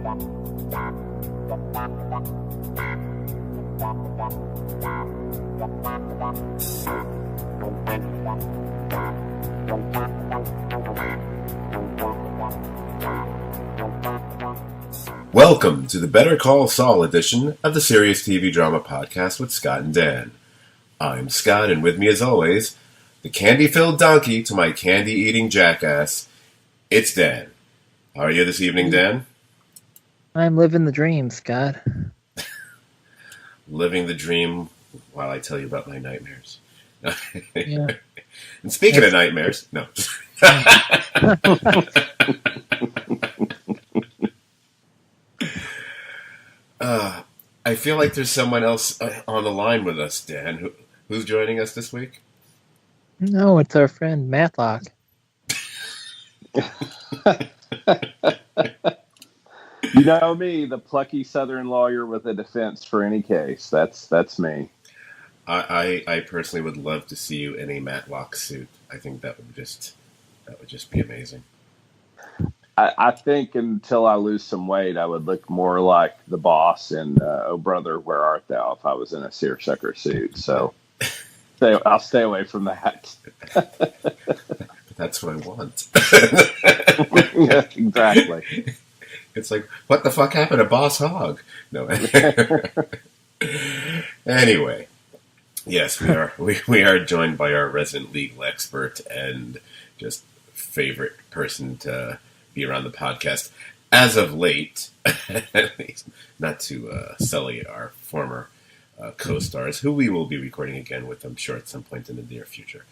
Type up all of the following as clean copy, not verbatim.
Welcome to the Better Call Saul edition of the Serious TV Drama Podcast with Scot and Dan. I'm Scott, and with me as always, the candy-filled donkey to my candy-eating jackass, it's Dan. How are you this evening, Dan? I'm living the dream, Scott. Living the dream while I tell you about my nightmares. Yeah. And speaking of nightmares, no. I feel like there's someone else on the line with us, Dan. Who's joining us this week? No, it's our friend Matlock. You know me, the plucky Southern lawyer with a defense for any case. That's me. I personally would love to see you in a Matlock suit. I think that would just be amazing. I think until I lose some weight, I would look more like the boss in Oh Brother, Where Art Thou if I was in a seersucker suit. So I'll stay away from that. That's what I want. Yeah, exactly. It's like, what the fuck happened to Boss Hogg? No. Anyway, yes, we are joined by our resident legal expert and just favorite person to be around the podcast as of late, at least, not to sully our former co-stars, who we will be recording again with, I'm sure, at some point in the near future.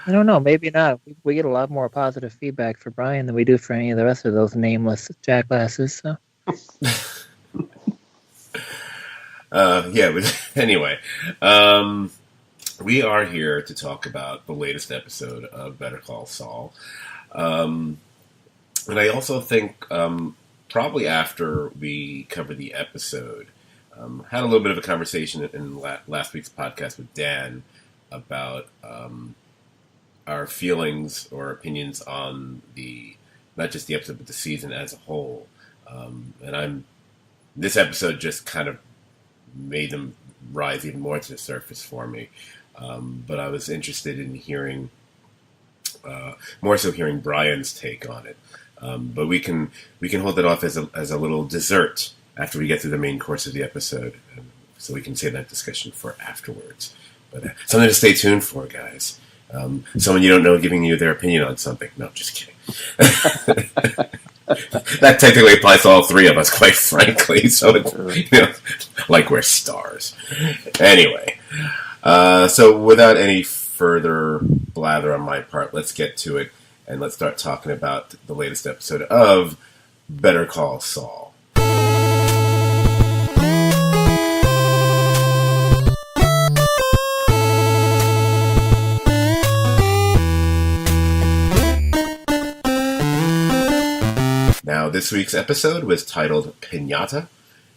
I don't know, maybe not. We get a lot more positive feedback for Brian than we do for any of the rest of those nameless jackasses. So. Anyway, we are here to talk about the latest episode of Better Call Saul. And I also think probably after we covered the episode, had a little bit of a conversation in last week's podcast with Dan about our feelings or opinions on not just the episode, but the season as a whole. And this episode just kind of made them rise even more to the surface for me. But I was interested in hearing, more so hearing Brian's take on it. But we can hold it off as a little dessert after we get through the main course of the episode, so we can save that discussion for afterwards. But something to stay tuned for, guys. Someone you don't know giving you their opinion on something. No, just kidding. That technically applies to all three of us, quite frankly. So it's, like we're stars. Anyway, so without any further blather on my part, let's get to it. And let's start talking about the latest episode of Better Call Saul. Now, this week's episode was titled Piñata.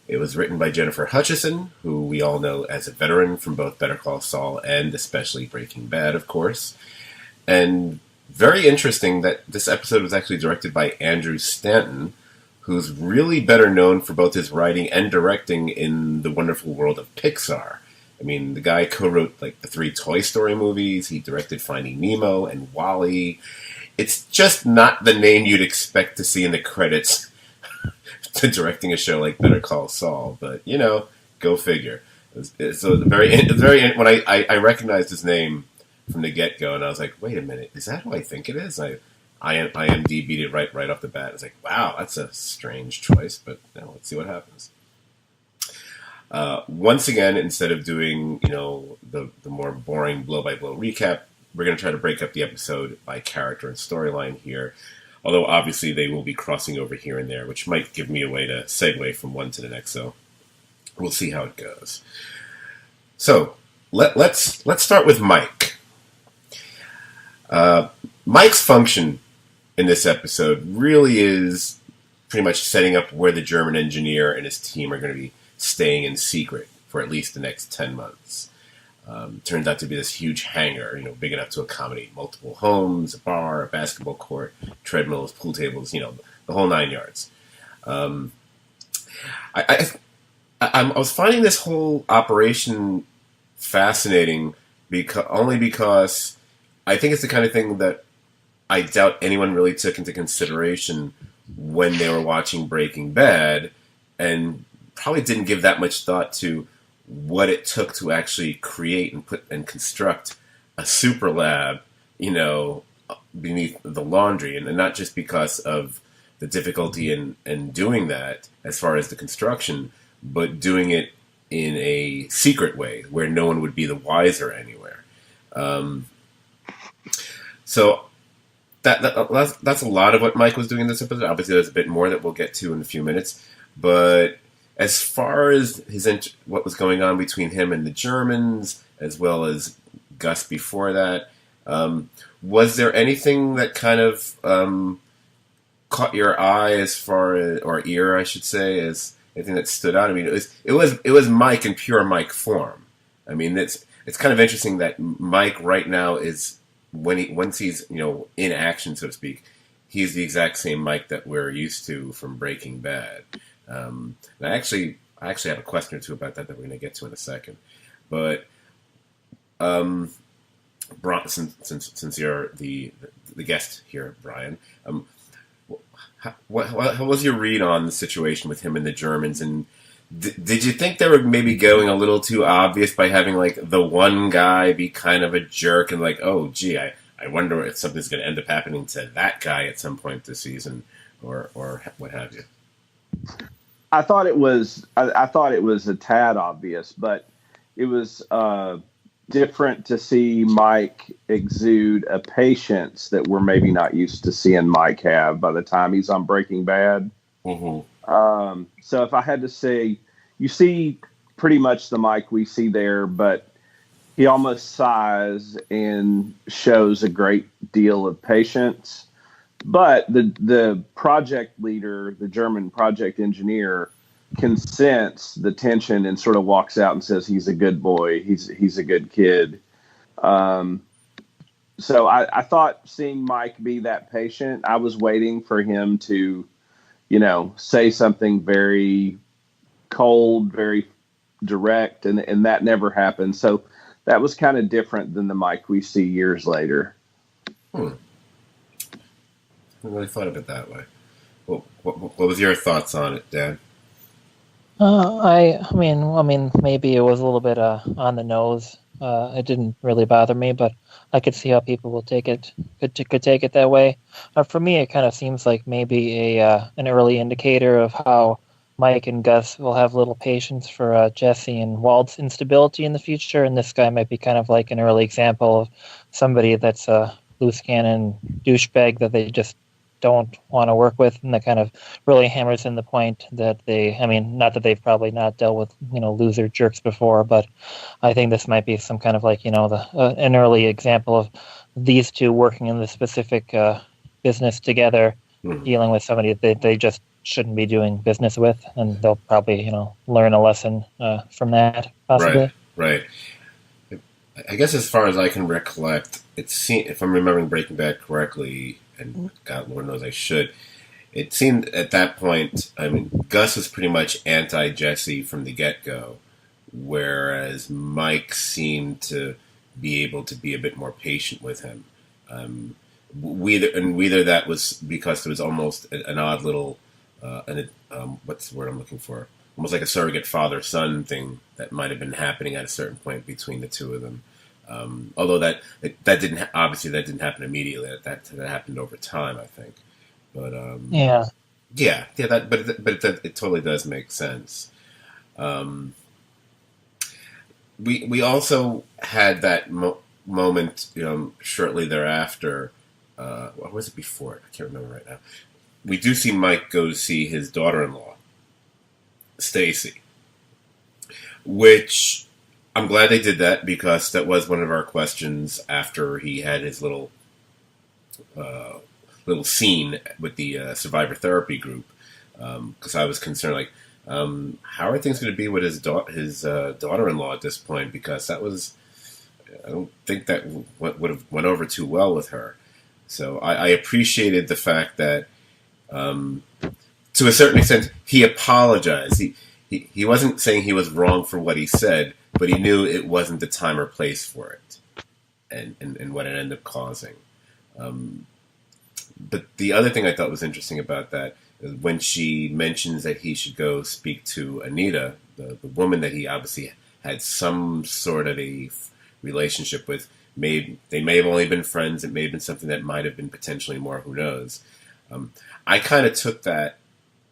It was written by Jennifer Hutchison, who we all know as a veteran from both Better Call Saul and especially Breaking Bad, of course. And very interesting that this episode was actually directed by Andrew Stanton, who's really better known for both his writing and directing in the wonderful world of Pixar. I mean, the guy co-wrote like the 3 Toy Story movies. He directed Finding Nemo and WALL-E. It's just not the name you'd expect to see in the credits to directing a show like Better Call Saul. But, go figure. It's very when I recognized his name from the get-go, and I was like, wait a minute, is that who I think it is? I IMDb'd it right off the bat. I was like, wow, that's a strange choice, but let's see what happens. Once again, instead of doing, the more boring blow-by-blow recap, we're going to try to break up the episode by character and storyline here, although obviously they will be crossing over here and there, which might give me a way to segue from one to the next, so we'll see how it goes. So, let's start with Mike. Mike's function in this episode really is pretty much setting up where the German engineer and his team are going to be staying in secret for at least the next 10 months. Turns out to be this huge hangar, big enough to accommodate multiple homes, a bar, a basketball court, treadmills, pool tables, the whole 9 yards. I, I was finding this whole operation fascinating only because I think it's the kind of thing that I doubt anyone really took into consideration when they were watching Breaking Bad, and probably didn't give that much thought to what it took to actually create and construct a super lab, beneath the laundry, and not just because of the difficulty in doing that as far as the construction, but doing it in a secret way where no one would be the wiser anywhere. So that's a lot of what Mike was doing in this episode. Obviously, there's a bit more that we'll get to in a few minutes. But as far as what was going on between him and the Germans, as well as Gus before that, was there anything that kind of caught your eye as far as, or ear, I should say, as anything that stood out? I mean, it was Mike in pure Mike form. I mean, it's kind of interesting that Mike right now is once he's in action, so to speak, he's the exact same Mike that we're used to from Breaking Bad. And I actually have a question or two about that we're going to get to in a second. But since you're the guest here, Brian, how was your read on the situation with him and the Germans? And did you think they were maybe going a little too obvious by having like the one guy be kind of a jerk and like, oh gee, I wonder if something's going to end up happening to that guy at some point this season, or what have you? I thought it was a tad obvious, but it was different to see Mike exude a patience that we're maybe not used to seeing Mike have by the time he's on Breaking Bad. Mm-hmm. So if I had to say, you see pretty much the Mike we see there, but he almost sighs and shows a great deal of patience. But the project leader, the German project engineer, can sense the tension and sort of walks out and says he's a good boy. He's a good kid. So I thought seeing Mike be that patient, I was waiting for him to, say something very cold, very direct, and that never happened. So that was kind of different than the Mike we see years later. I never really thought of it that way. Well, what was your thoughts on it, Dan? I mean, maybe it was a little bit on the nose. It didn't really bother me, but I could see how people will take it. Could take it that way. For me, it kind of seems like maybe an early indicator of how Mike and Gus will have little patience for Jesse and Walt's instability in the future, and this guy might be kind of like an early example of somebody that's a loose cannon douchebag that they just don't want to work with, and that kind of really hammers in the point that not that they've probably not dealt with loser jerks before, but I think this might be some kind of like an early example of these two working in the specific business together, dealing with somebody that they just shouldn't be doing business with, and they'll probably learn a lesson from that possibly. Right. I guess as far as I can recollect, if I'm remembering Breaking Bad correctly, and God, Lord knows I should, it seemed at that point, I mean, Gus was pretty much anti-Jesse from the get-go, whereas Mike seemed to be able to be a bit more patient with him. Whether that was because there was almost an odd little, what's the word I'm looking for? Almost like a surrogate father-son thing that might have been happening at a certain point between the two of them. Although that didn't happen immediately. That happened over time, I think. But it totally does make sense. We also had that moment, shortly thereafter. What was it before? I can't remember right now. We do see Mike go to see his daughter-in-law, Stacy, which I'm glad they did that, because that was one of our questions after he had his little scene with the survivor therapy group, because I was concerned, like, how are things going to be with his daughter-in-law at this point, because I don't think that would have went over too well with her. So I appreciated the fact that to a certain extent, he apologized. He wasn't saying he was wrong for what he said, but he knew it wasn't the time or place for it, and what it ended up causing. But the other thing I thought was interesting about that is when she mentions that he should go speak to Anita, the woman that he obviously had some sort of a relationship with. They may have only been friends. It may have been something that might have been potentially more. Who knows? I kind of took that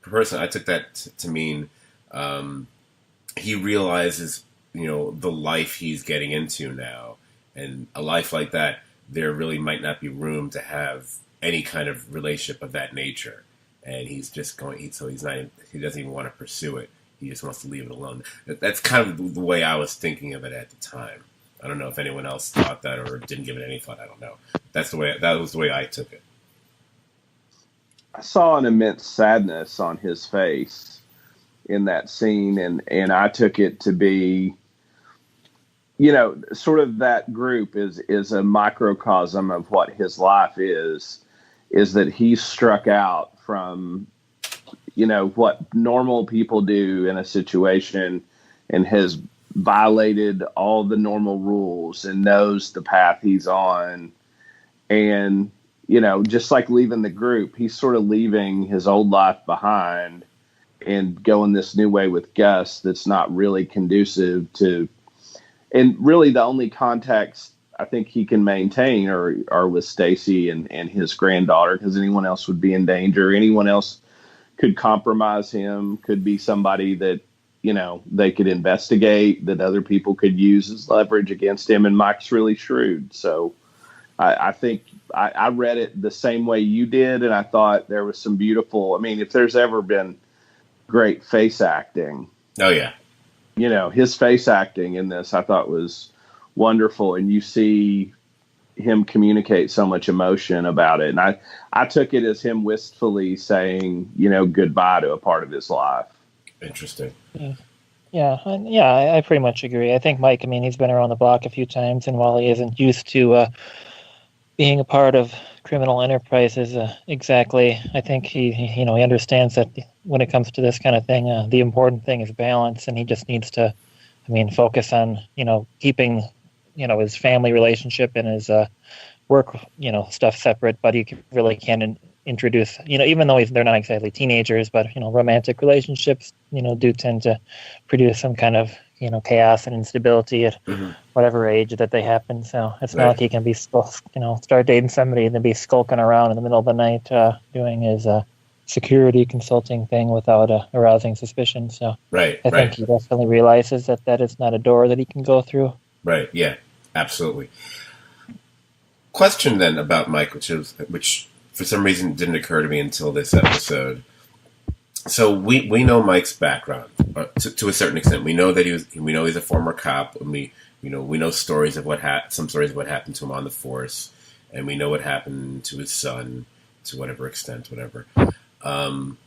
personally. I took that to mean he realizes, the life he's getting into now, and a life like that, there really might not be room to have any kind of relationship of that nature. And he's just so he doesn't even want to pursue it. He just wants to leave it alone. That's kind of the way I was thinking of it at the time. I don't know if anyone else thought that or didn't give it any thought. I don't know. That was the way I took it. I saw an immense sadness on his face in that scene, and I took it to be, sort of that group is a microcosm of what his life is that he's struck out from, what normal people do in a situation, and has violated all the normal rules and knows the path he's on. And, just like leaving the group, he's sort of leaving his old life behind and going this new way with Gus that's not really conducive to, and really the only contacts I think he can maintain are with Stacy and his granddaughter, because anyone else would be in danger. Anyone else could compromise him, could be somebody that, they could investigate, that other people could use as leverage against him. And Mike's really shrewd. So I think I read it the same way you did. And I thought there was some beautiful, if there's ever been great face acting. Oh, yeah. His face acting in this, I thought was wonderful. And you see him communicate so much emotion about it. And I took it as him wistfully saying, goodbye to a part of his life. Interesting. Yeah, I pretty much agree. I think Mike, he's been around the block a few times, and while he isn't used to being a part of criminal enterprises exactly, I think he understands that when it comes to this kind of thing, the important thing is balance, and he just needs to, focus on, keeping, his family relationship and his work, stuff separate, but he really can introduce, even though they're not exactly teenagers, but, romantic relationships, do tend to produce some kind of, chaos and instability at whatever age that they happen. So it's not like he can be, start dating somebody and then be skulking around in the middle of the night doing his security consulting thing without arousing suspicion. So I think he definitely realizes that is not a door that he can go through. Right. Yeah, absolutely. Question then about Mike, which for some reason didn't occur to me until this episode. So we know Mike's background to a certain extent. We know that we know he's a former cop, and we know stories of some stories of what happened to him on the force, and we know what happened to his son to whatever extent, whatever. And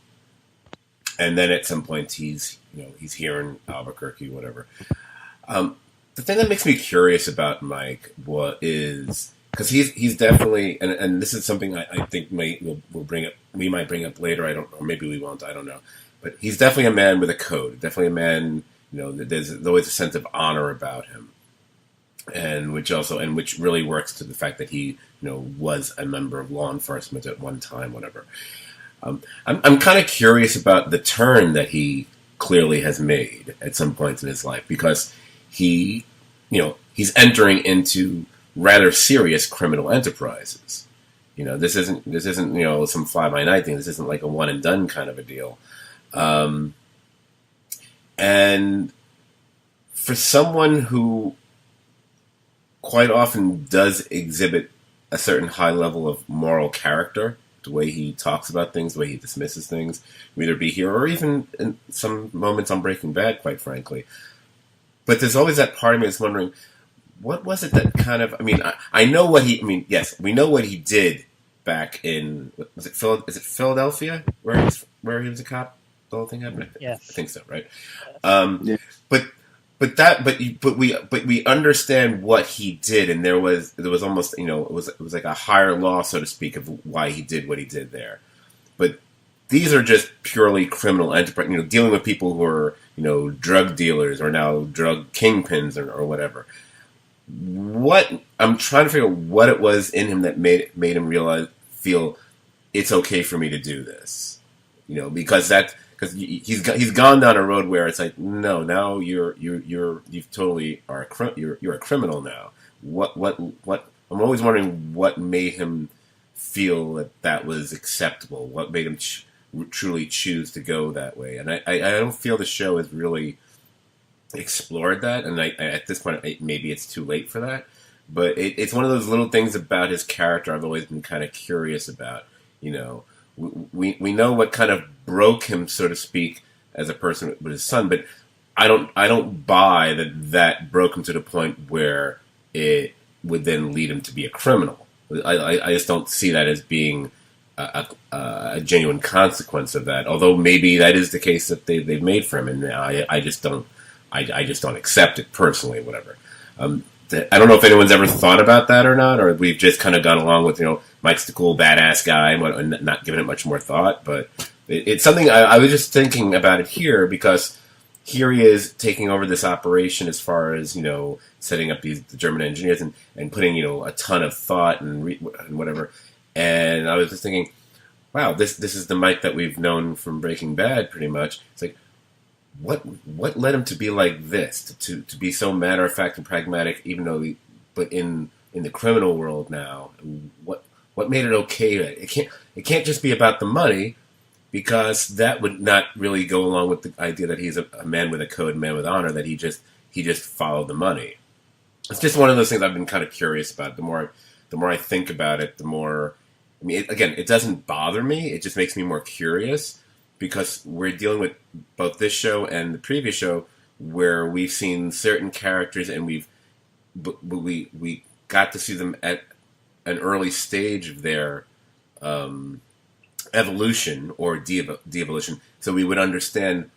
then at some point he's here in Albuquerque, whatever. The thing that makes me curious about Mike is because he's definitely, and this is something I think we might bring up later. I don't know, maybe we won't. I don't know, but he's definitely a man with a code. Definitely a man. There's always a sense of honor about him, and which really works to the fact that he was a member of law enforcement at one time, whatever. I'm kind of curious about the turn that he clearly has made at some points in his life, because he's entering into rather serious criminal enterprises. This isn't some fly by night thing. This isn't like a one and done kind of a deal. And for someone who quite often does exhibit a certain high level of moral character, the way he talks about things, the way he dismisses things, whether it be here or even in some moments on Breaking Bad, quite frankly. But there's always that part of me that's wondering, what was it that kind of, I know what yes, we know what he did back in, is it Philadelphia, where he was a cop? The whole thing happened? Yes. I think so, right? Yeah. But we understand what he did, and there was almost, it was like a higher law, so to speak, of why he did what he did there. But these are just purely criminal enterprise, dealing with people who are, drug dealers or now drug kingpins or whatever. What I'm trying to figure out what it was in him that made him feel it's okay for me to do this, because he's gone down a road where it's like, no, now you totally are you're a criminal now. What I'm always wondering what made him feel that was acceptable. What made him truly choose to go that way? And I don't feel the show has really explored that. And at this point, maybe it's too late for that. But it's one of those little things about his character I've always been kind of curious about. We know what kind of broke him, so to speak, as a person with his son, but I don't buy that broke him to the point where it would then lead him to be a criminal. I just don't see that as being a genuine consequence of that. Although maybe that is the case that they've made for him, and I just don't accept it personally. Whatever. I don't know if anyone's ever thought about that or not, or we've just kind of gone along with Mike's the cool badass guy and not giving it much more thought. But it's something I was just thinking about it here because here he is taking over this operation as far as setting up the German engineers and putting a ton of thought and whatever. And I was just thinking, wow, this is the Mike that we've known from Breaking Bad, pretty much. It's like, what led him to be like this, to be so matter of fact and pragmatic, even though but in the criminal world now, what made it okay? It can't just be about the money, because that would not really go along with the idea that he's a man with a code, a man with honor, that he just followed the money. It's just one of those things I've been kind of curious about. The more I think about it, the more. I mean, it doesn't bother me. It just makes me more curious, because we're dealing with both this show and the previous show where we've seen certain characters and we got to see them at an early stage of their evolution or de-evolution, so we would understand,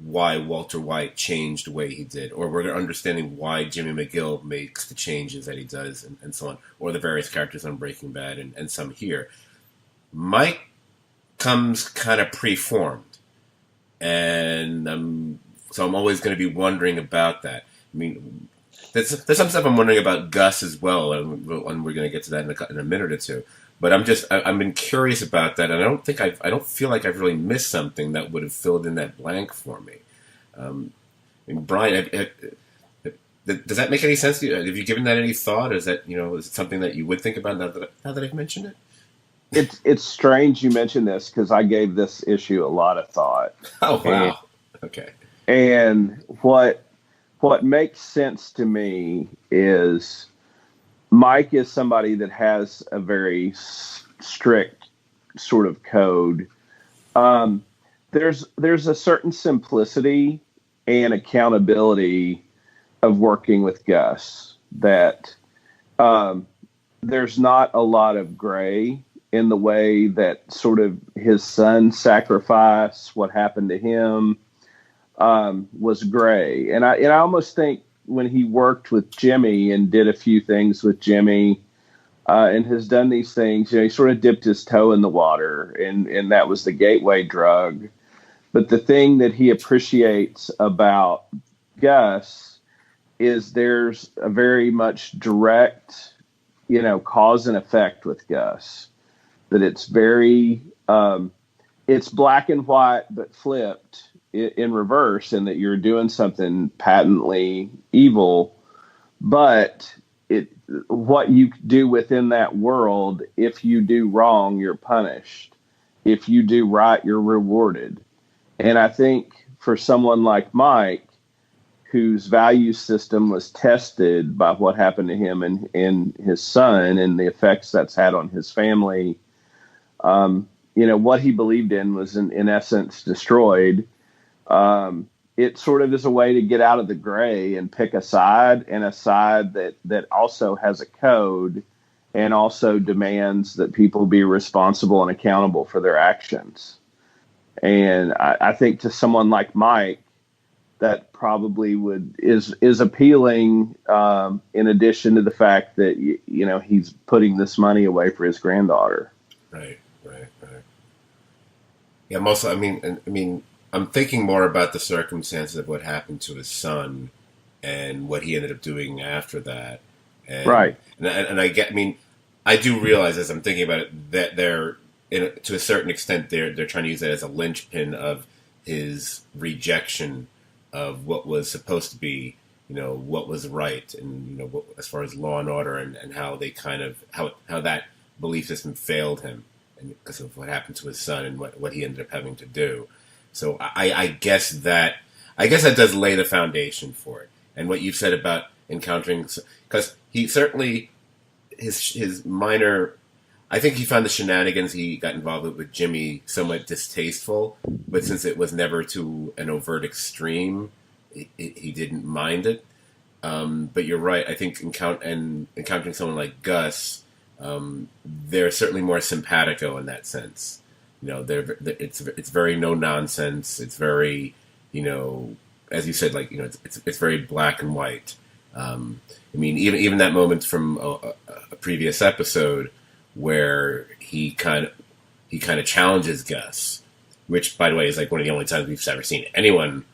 why Walter White changed the way he did, or we're understanding why Jimmy McGill makes the changes that he does, and so on, or the various characters on Breaking Bad and some here. Mike comes kind of preformed, and so I'm always going to be wondering about that. I mean, there's some stuff I'm wondering about Gus as well, and we're going to get to that in a minute or two. But I've been curious about that, and I don't feel like I've really missed something that would have filled in that blank for me. And Brian, does that make any sense to you? Have you given that any thought? Is that is it something that you would think about now that I've mentioned it? It's strange you mentioned this, because I gave this issue a lot of thought. Oh wow! Okay. And what makes sense to me is Mike is somebody that has a very strict sort of code. There's a certain simplicity and accountability of working with Gus that there's not a lot of gray in the way that sort of his son's sacrifice, what happened to him, was gray. And I almost think when he worked with Jimmy and did a few things with Jimmy, and has done these things, he sort of dipped his toe in the water, and that was the gateway drug. But the thing that he appreciates about Gus is there's a very much direct, cause and effect with Gus. That it's very, it's black and white, but flipped in reverse, and that you're doing something patently evil, but what you do within that world, if you do wrong, you're punished. If you do right, you're rewarded. And I think for someone like Mike, whose value system was tested by what happened to him and his son and the effects that's had on his family, what he believed in was in essence destroyed. It sort of is a way to get out of the gray and pick a side, and a side that also has a code and also demands that people be responsible and accountable for their actions. And I think to someone like Mike, that probably is appealing, in addition to the fact that, he's putting this money away for his granddaughter. Right. Yeah, mostly. I'm thinking more about the circumstances of what happened to his son and what he ended up doing after that. And Right. and I get. I mean, I do realize as I'm thinking about it that to a certain extent, they're trying to use that as a linchpin of his rejection of what was supposed to be, what was right, and as far as law and order, and how they kind of how that belief system failed him, and because of what happened to his son and what he ended up having to do. So I guess that does lay the foundation for it. And what you've said about encountering, because he certainly his minor. I think he found the shenanigans he got involved with Jimmy somewhat distasteful, but since it was never to an overt extreme, he didn't mind it. But you're right. I think encountering someone like Gus, they're certainly more simpatico in that sense. It's very no nonsense. It's very, as you said, like it's very black and white. Even that moment from a previous episode where he kind of challenges Gus, which, by the way, is like one of the only times we've ever seen anyone,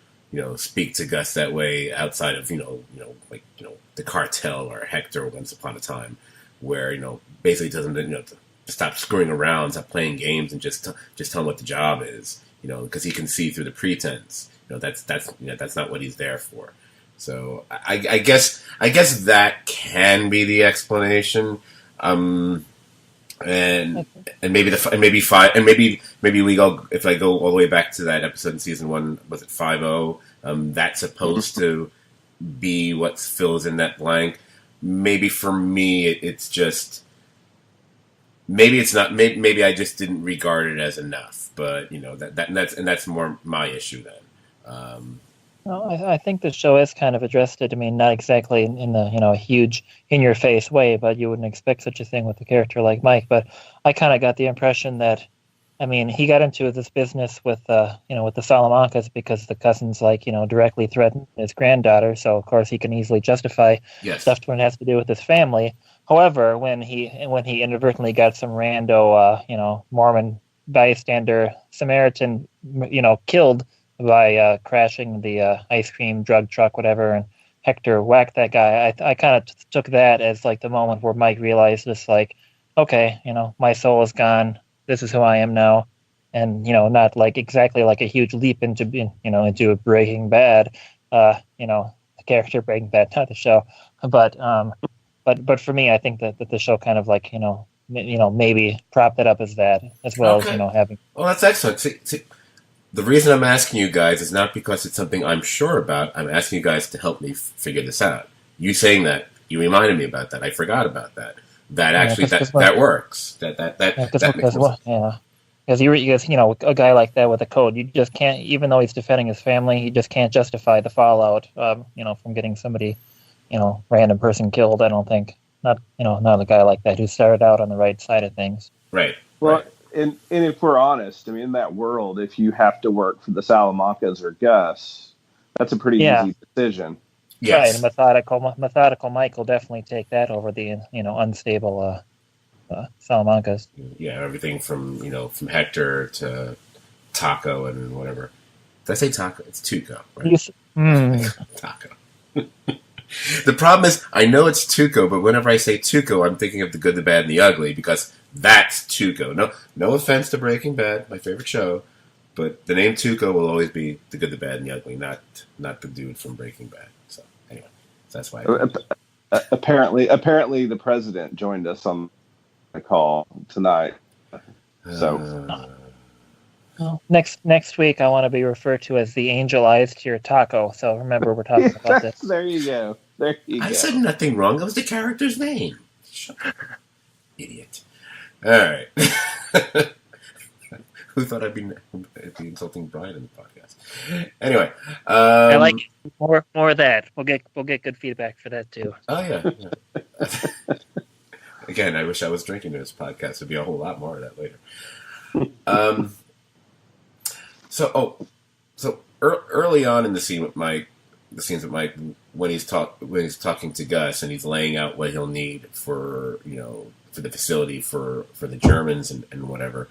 speak to Gus that way outside of the cartel or Hector Once Upon a Time, where basically tells him to stop screwing around, stop playing games, and just tell him what the job is, because he can see through the pretense. That's not what he's there for. So I guess that can be the explanation. And maybe we go, if I go all the way back to that episode in season 1, was it 5-0? That's supposed to be what fills in that blank. Maybe for me, it's just maybe it's not. Maybe I just didn't regard it as enough. But that's more my issue then. Well, I think the show has kind of addressed it. I mean, not exactly in the a huge in-your-face way, but you wouldn't expect such a thing with a character like Mike. But I kind of got the impression that, he got into this business with with the Salamancas because the cousins directly threatened his granddaughter. So of course he can easily justify stuff when it has to do with his family. However, when he inadvertently got some rando Mormon bystander Samaritan killed by crashing the ice cream drug truck, whatever, and Hector whacked that guy. I kind of took that as like the moment where Mike realized this, like, okay, my soul is gone. This is who I am now, and not like exactly like a huge leap into into Breaking Bad, the character Breaking Bad, not the show, but for me, I think that the show kind of like maybe propped it up as that as well as having. Well, that's excellent. See, the reason I'm asking you guys is not because it's something I'm sure about. I'm asking you guys to help me figure this out. You saying that, you reminded me about that. I forgot about that. That actually, that works. That makes sense. Yeah. Because a guy like that with a code, you just can't, even though he's defending his family, he just can't justify the fallout, from getting somebody, random person killed. I don't think. Not a guy like that who started out on the right side of things. Right. Well, right. And if we're honest, in that world, if you have to work for the Salamancas or Gus, that's a pretty easy decision. Yes. Right, methodical Mike will definitely take that over the unstable Salamancas. Yeah, everything from from Hector to Taco and whatever. Did I say Taco? It's Tuco, right? Taco. The problem is, I know it's Tuco, but whenever I say Tuco, I'm thinking of The Good, the Bad, and the Ugly, because that's Tuco. No offense to Breaking Bad, my favorite show, but the name Tuco will always be The Good, the Bad, and the Ugly, not the dude from Breaking Bad. So anyway, that's why. Apparently, the president joined us on the call tonight. So. Well, next week I want to be referred to as the angel eyes to your taco. So remember, we're talking about this. There you go. I said nothing wrong. That was the character's name. Shut up, idiot. All right. Who thought I'd be insulting Brian in the podcast? Anyway, I like it. More of that. We'll get good feedback for that too. Oh yeah. Again, I wish I was drinking in this podcast. There'd be a whole lot more of that later. So early on in the scene with Mike, when he's talking to Gus and he's laying out what he'll need for for the facility for the Germans and whatever.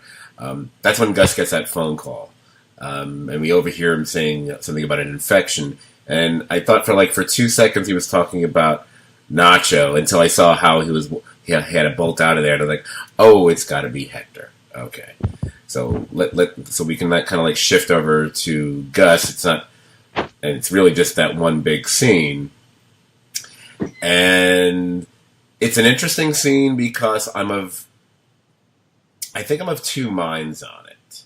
That's when Gus gets that phone call, and we overhear him saying something about an infection. And I thought for 2 seconds he was talking about Nacho until I saw how he had to bolt out of there. And I was like, oh, it's got to be Hector. Okay, so so we can kind of shift over to Gus. It's not, and it's really just that one big scene, and it's an interesting scene because I think I'm of two minds on it.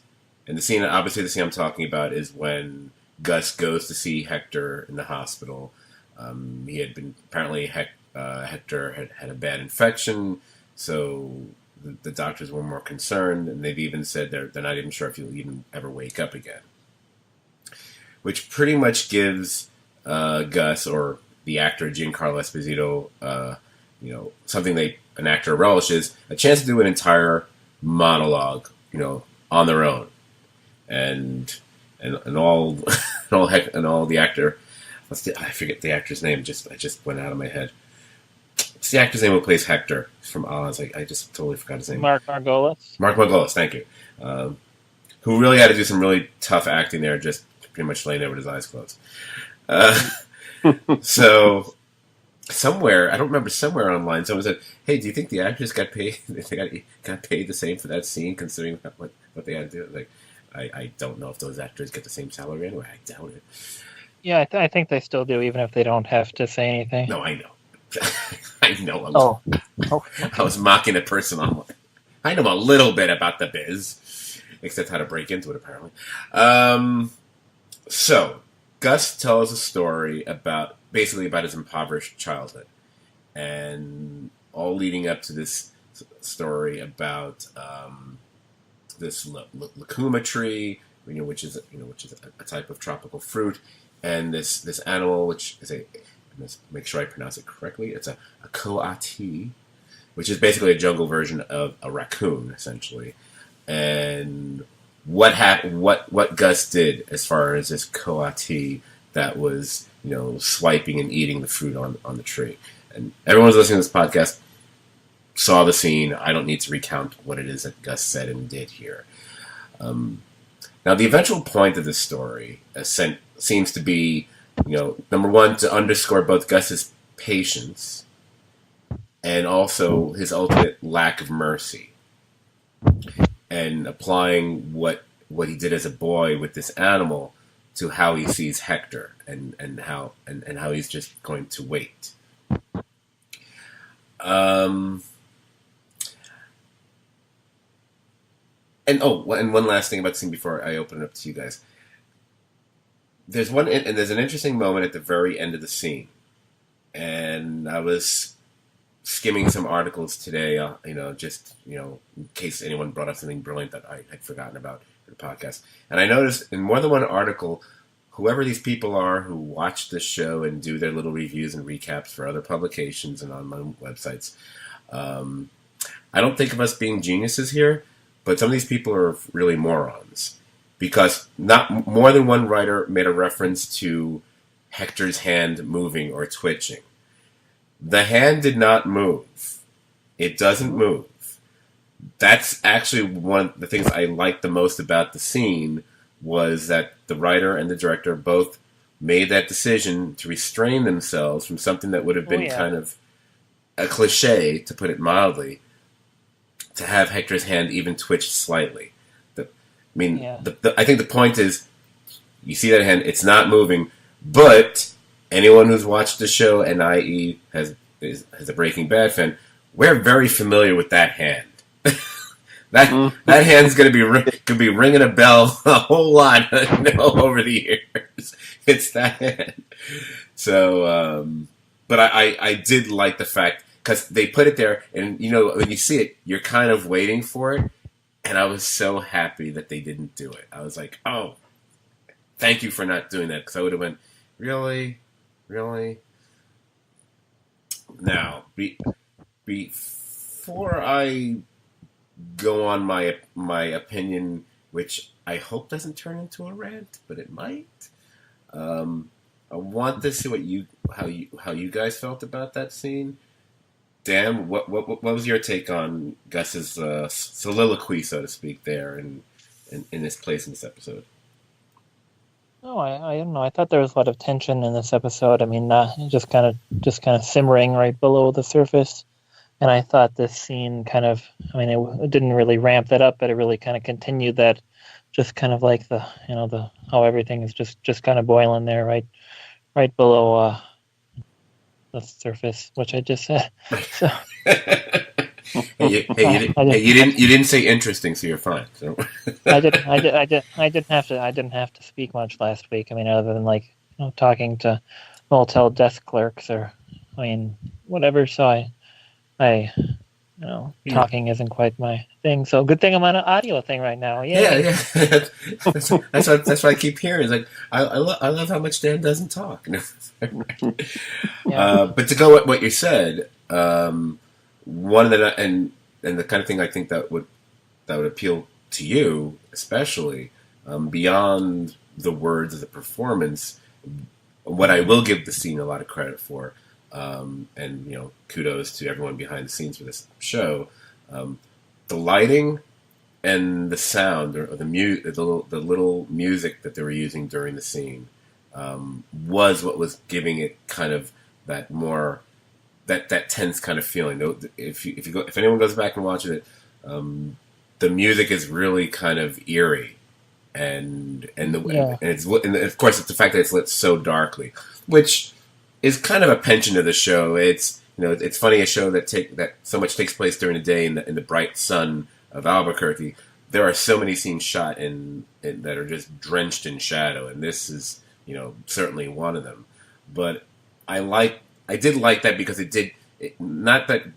And the scene I'm talking about is when Gus goes to see Hector in the hospital. He had been, apparently Hector had a bad infection, so the doctors were more concerned, and they've even said they're not even sure if he'll even ever wake up again. Which pretty much gives Gus, or the actor Giancarlo Esposito, something an actor relishes, a chance to do an entire monologue, on their own, and all the actor. I forget the actor's name. I just went out of my head. What's the actor's name who plays Hector from Oz? I just totally forgot his name. Mark Margolis. Mark Margolis, thank you. Who really had to do some really tough acting there, just pretty much laying there with his eyes closed. So somewhere, I don't remember, somewhere online, someone said, "Hey, do you think the actors got paid? They got paid the same for that scene, considering what they had to do?" I don't know if those actors get the same salary anyway. I doubt it. Yeah, I think they still do, even if they don't have to say anything. No, I know. I know. I was mocking a person online. I know a little bit about the biz, except how to break into it, apparently. So, Gus tells a story basically about his impoverished childhood, and all leading up to this story about this lucuma tree, which is a type of tropical fruit, and this animal, which is let's make sure I pronounce it correctly. It's a coati, which is basically a jungle version of a raccoon, essentially. And what Gus did as far as this coati that was swiping and eating the fruit on the tree. And everyone who's listening to this podcast saw the scene. I don't need to recount what it is that Gus said and did here. Now, the eventual point of this story seems to be, number one, to underscore both Gus's patience and also his ultimate lack of mercy, and applying what he did as a boy with this animal to how he sees Hector and how he's just going to wait. And one last thing about the scene before I open it up to you guys. There's an interesting moment at the very end of the scene, and I was skimming some articles today, just in case anyone brought up something brilliant that I had forgotten about for the podcast. And I noticed in more than one article, whoever these people are who watch this show and do their little reviews and recaps for other publications and online websites, I don't think of us being geniuses here, but some of these people are really morons. Because not more than one writer made a reference to Hector's hand moving or twitching. The hand did not move. It doesn't move. That's actually one of the things I liked the most about the scene, was that the writer and the director both made that decision to restrain themselves from something that would have been kind of a cliche, to put it mildly, to have Hector's hand even twitch slightly. I think the point is, you see that hand, it's not moving, but anyone who's watched the show, and i.e. has a Breaking Bad fan, we're very familiar with that hand. that hand's going to be ringing a bell a whole lot over the years. It's that hand. So, but I did like the fact, because they put it there, and when you see it, you're kind of waiting for it. And I was so happy that they didn't do it. I was like, oh, thank you for not doing that. Because I would have went, really? Really? Now, before I go on my opinion, which I hope doesn't turn into a rant, but it might, I want to see how you guys felt about that scene. Dan, what was your take on Gus's soliloquy, so to speak, there in this place in this episode? No, I don't know. I thought there was a lot of tension in this episode. I mean, just kind of simmering right below the surface. And I thought this scene kind of, I mean, it didn't really ramp that up, but it really kind of continued that, just kind of like the how everything is just kind of boiling there, right below the surface, which I just said. So You didn't say interesting, so you're fine. So. I didn't have to speak much last week. I mean, other than like talking to motel desk clerks or, I mean, whatever. So I talking isn't quite my thing. So good thing I'm on an audio thing right now. Yay. Yeah. That's what I keep hearing. It's like I love how much Dan doesn't talk. Yeah. But to go with what you said, one of the and the kind of thing I think that would appeal to you, especially beyond the words of the performance. What I will give the scene a lot of credit for, and kudos to everyone behind the scenes for this show. The lighting and the sound, or the little music that they were using during the scene, was what was giving it kind of that more that tense kind of feeling. If anyone goes back and watches it, the music is really kind of eerie, and of course it's the fact that it's lit so darkly, which is kind of a penchant of the show. It's funny, a show that so much takes place during the day in the bright sun of Albuquerque. There are so many scenes shot in that are just drenched in shadow, and this is certainly one of them. But I did like that because not that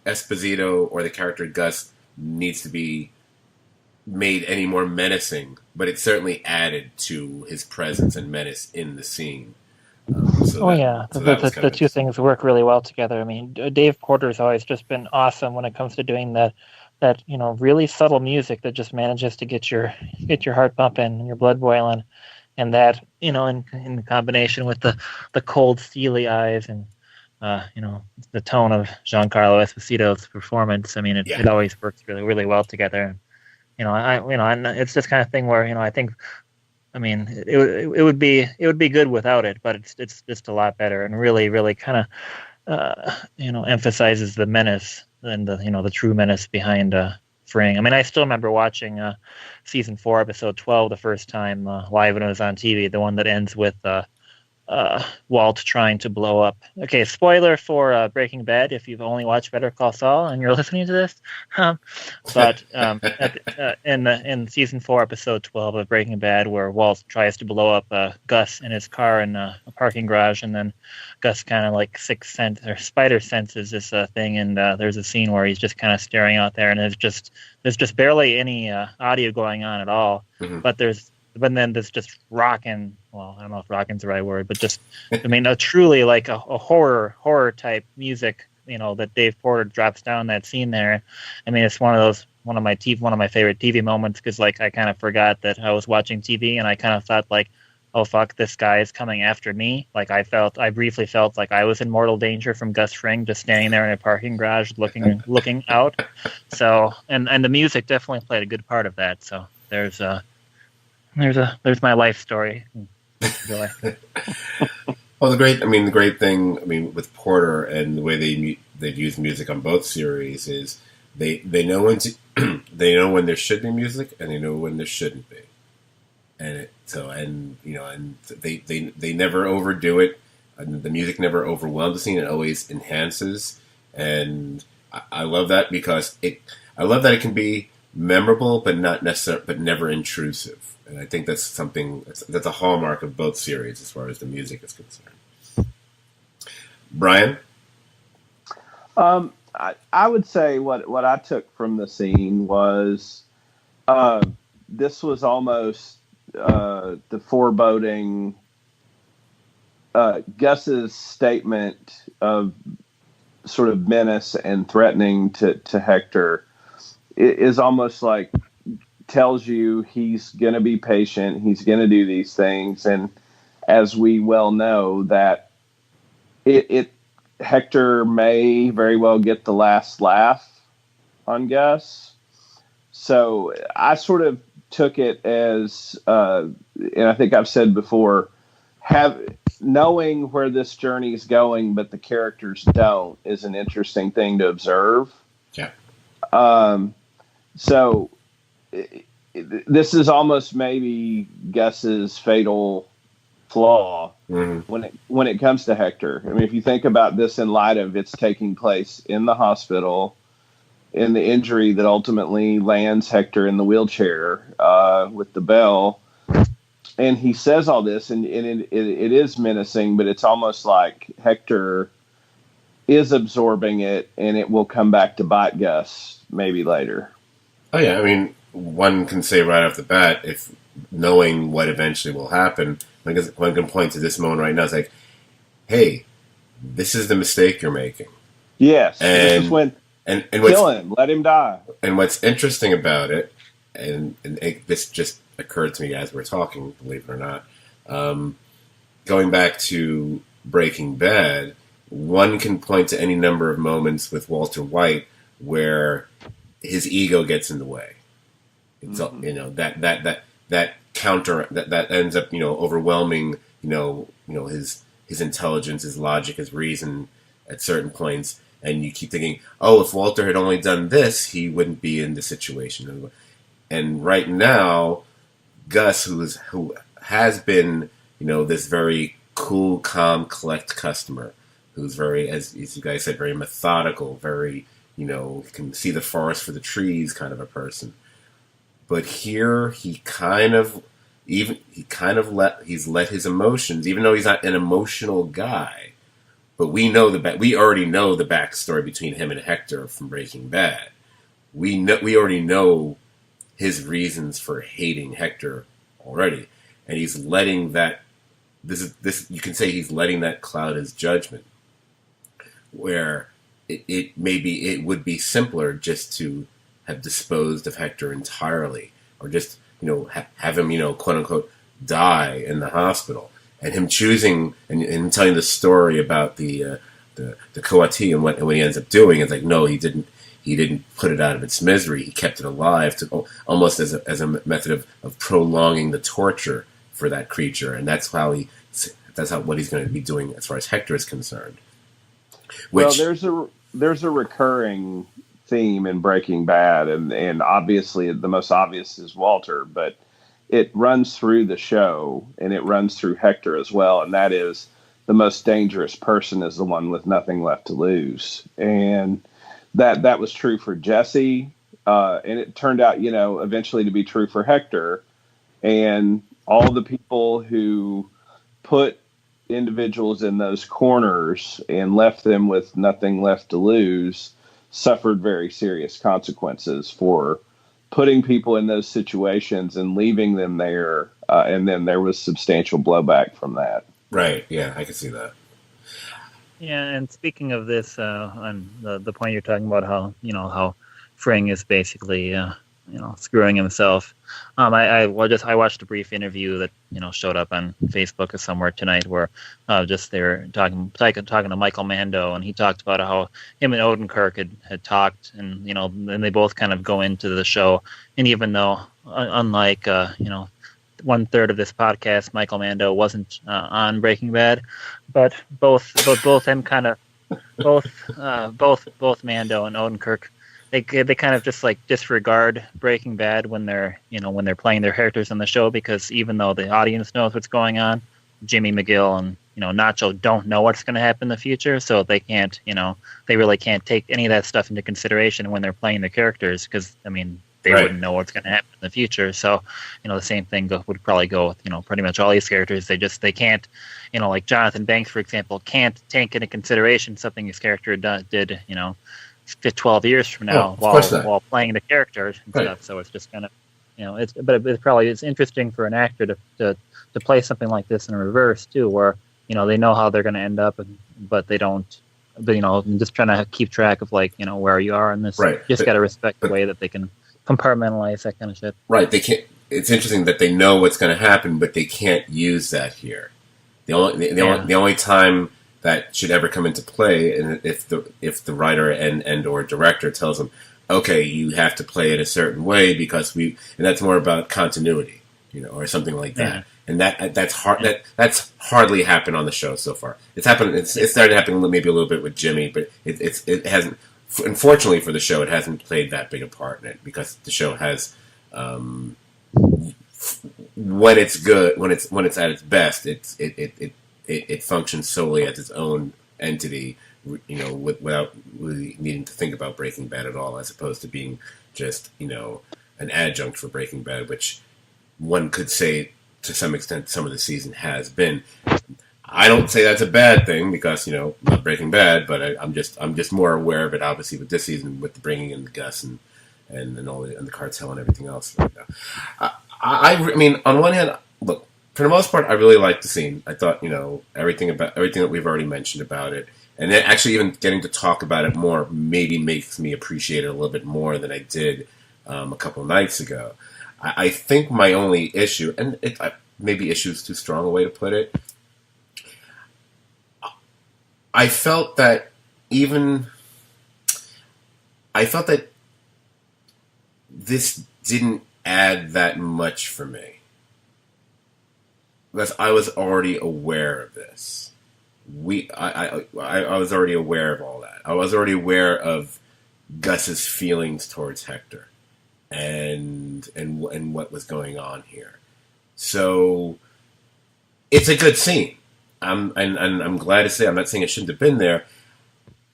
Esposito or the character Gus needs to be made any more menacing, but it certainly added to his presence and menace in the scene. The two things work really well together. I mean, Dave Porter's always just been awesome when it comes to doing that really subtle music that just manages to get your heart pumping and your blood boiling, and that in combination with the cold steely eyes and the tone of Giancarlo Esposito's performance. I mean, it always works really, really well together. And it's this kind of thing where I think, I mean, it would be good without it, but it's just a lot better, and really, really kind of emphasizes the menace and the true menace behind Fring. I mean, I still remember watching season 4, episode 12 the first time live when it was on TV, the one that ends with Walt trying to blow up. Okay, spoiler for Breaking Bad if you've only watched Better Call Saul and you're listening to this. But in season 4, episode 12 of Breaking Bad, where Walt tries to blow up Gus in his car in a parking garage, and then Gus kind of like sixth sense or spider senses this thing, and there's a scene where he's just kind of staring out there, and there's just barely any audio going on at all. Mm-hmm. But then there's just rocking. Well, I don't know if rocking's the right word, but just, I mean, truly like a horror type music, that Dave Porter drops down that scene there. I mean, it's one of my favorite TV moments, because like I kind of forgot that I was watching TV, and I kind of thought like, oh fuck, this guy is coming after me. Like I briefly felt like I was in mortal danger from Gus Fring, just standing there in a parking garage looking out. So and the music definitely played a good part of that. So there's my life story. Enjoy. Well, the great thing, with Porter and the way they've used music on both series is they know when to they know when there should be music, and they know when there shouldn't be, and they never overdo it, and the music never overwhelms the scene. It always enhances, and I love that, because it can be memorable, but not necessarily, but never intrusive. And I think that's something that's a hallmark of both series as far as the music is concerned. Brian? I would say what I took from the scene was this was almost the foreboding, Gus's statement of sort of menace and threatening to Hector is almost like tells you he's going to be patient, he's going to do these things, and as we well know, that it Hector may very well get the last laugh on Gus. So I sort of took it as, and I think I've said before, knowing where this journey is going, but the characters don't, is an interesting thing to observe. Yeah. So this is almost maybe Gus's fatal flaw when it comes to Hector. I mean, if you think about this in light of it's taking place in the hospital, in the injury that ultimately lands Hector in the wheelchair with the bell, and he says all this, and it is menacing, but it's almost like Hector is absorbing it, and it will come back to bite Gus maybe later. Oh yeah, I mean, one can say right off the bat, if knowing what eventually will happen, one can point to this moment right now. It's like, hey, this is the mistake you're making. Yes, and this is when kill him, let him die. And what's interesting about it, and this just occurred to me as we're talking, believe it or not, going back to Breaking Bad, one can point to any number of moments with Walter White where his ego gets in the way. It's that counter that ends up overwhelming his intelligence, his logic, his reason at certain points, and you keep thinking, oh, if Walter had only done this, he wouldn't be in this situation. And right now, Gus, who has been this very cool, calm, collect customer, who's very, as you guys said, very methodical, very can see the forest for the trees kind of a person. But here he's let his emotions, even though he's not an emotional guy, but we already know the backstory between him and Hector from Breaking Bad. We already know his reasons for hating Hector already, and he's letting that. You can say he's letting that cloud his judgment, where it would be simpler just to have disposed of Hector entirely, or just have him quote unquote die in the hospital, and him choosing and telling the story about the coati and what he ends up doing. It's like, no, he didn't put it out of its misery. He kept it alive almost as a method of prolonging the torture for that creature, and that's what he's going to be doing as far as Hector is concerned. Well, there's a recurring theme in Breaking Bad, and obviously the most obvious is Walter, but it runs through the show and it runs through Hector as well, and that is the most dangerous person is the one with nothing left to lose, and that was true for Jesse, and it turned out eventually to be true for Hector, and all the people who put individuals in those corners and left them with nothing left to lose suffered very serious consequences for putting people in those situations and leaving them there. And then there was substantial blowback from that. Right. Yeah, I can see that. Yeah. And speaking of this, on the point you're talking about, how Fring is basically, screwing himself. I watched a brief interview that showed up on Facebook or somewhere tonight where they were talking to Michael Mando, and he talked about how him and Odenkirk had talked, and and they both kind of go into the show, and even though unlike 1/3 of this podcast, Michael Mando wasn't on Breaking Bad, but both Mando and Odenkirk. They kind of just disregard Breaking Bad when they're playing their characters on the show, because even though the audience knows what's going on, Jimmy McGill and Nacho don't know what's going to happen in the future, so they can't they really can't take any of that stuff into consideration when they're playing their characters, because they wouldn't know what's going to happen in the future. So the same thing would probably go with pretty much all these characters. They can't like Jonathan Banks, for example, can't take into consideration something his character did 12 years from now while playing the characters and stuff. So it's just kind of it's interesting for an actor to play something like this in reverse too, where they know how they're going to end up, but they don't. But just trying to keep track of where you are in this. Right. Just got to respect the way that they can compartmentalize that kind of shit. Right. They can't. It's interesting that they know what's going to happen, but they can't use that here. The only time that should ever come into play, and if the writer and or director tells them, okay, you have to play it a certain way because and that's more about continuity, or something like that. And that's that's hardly happened on the show so far. It's happened. It started happening maybe a little bit with Jimmy, but it hasn't. Unfortunately for the show, it hasn't played that big a part in it because the show has, when it's good, when it's at its best, it functions solely as its own entity, without really needing to think about Breaking Bad at all, as opposed to being just an adjunct for Breaking Bad, which one could say to some extent some of the season has been. I don't say that's a bad thing because not Breaking Bad, but I'm just more aware of it. Obviously, with this season, with the bringing in the Gus and all and the cartel and everything else. I mean, on one hand, look, for the most part, I really liked the scene. I thought everything that we've already mentioned about it, and then actually even getting to talk about it more maybe makes me appreciate it a little bit more than I did a couple of nights ago. I think my only issue, and maybe issue is too strong a way to put it. I felt that this didn't add that much for me. Because I was already aware of this. I was already aware of all that. I was already aware of Gus's feelings towards Hector and what was going on here. So it's a good scene. I'm glad to say, I'm not saying it shouldn't have been there.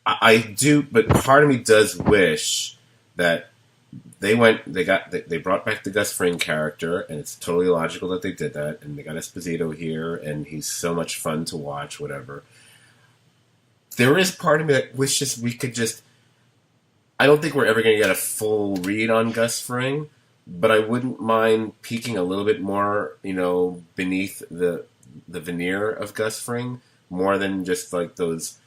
I do, but part of me does wish that they brought back the Gus Fring character, and it's totally logical that they did that, and they got Esposito here, and he's so much fun to watch, whatever. There is part of me that wishes we could just, I don't think we're ever going to get a full read on Gus Fring, but I wouldn't mind peeking a little bit more, beneath the veneer of Gus Fring, more than just like those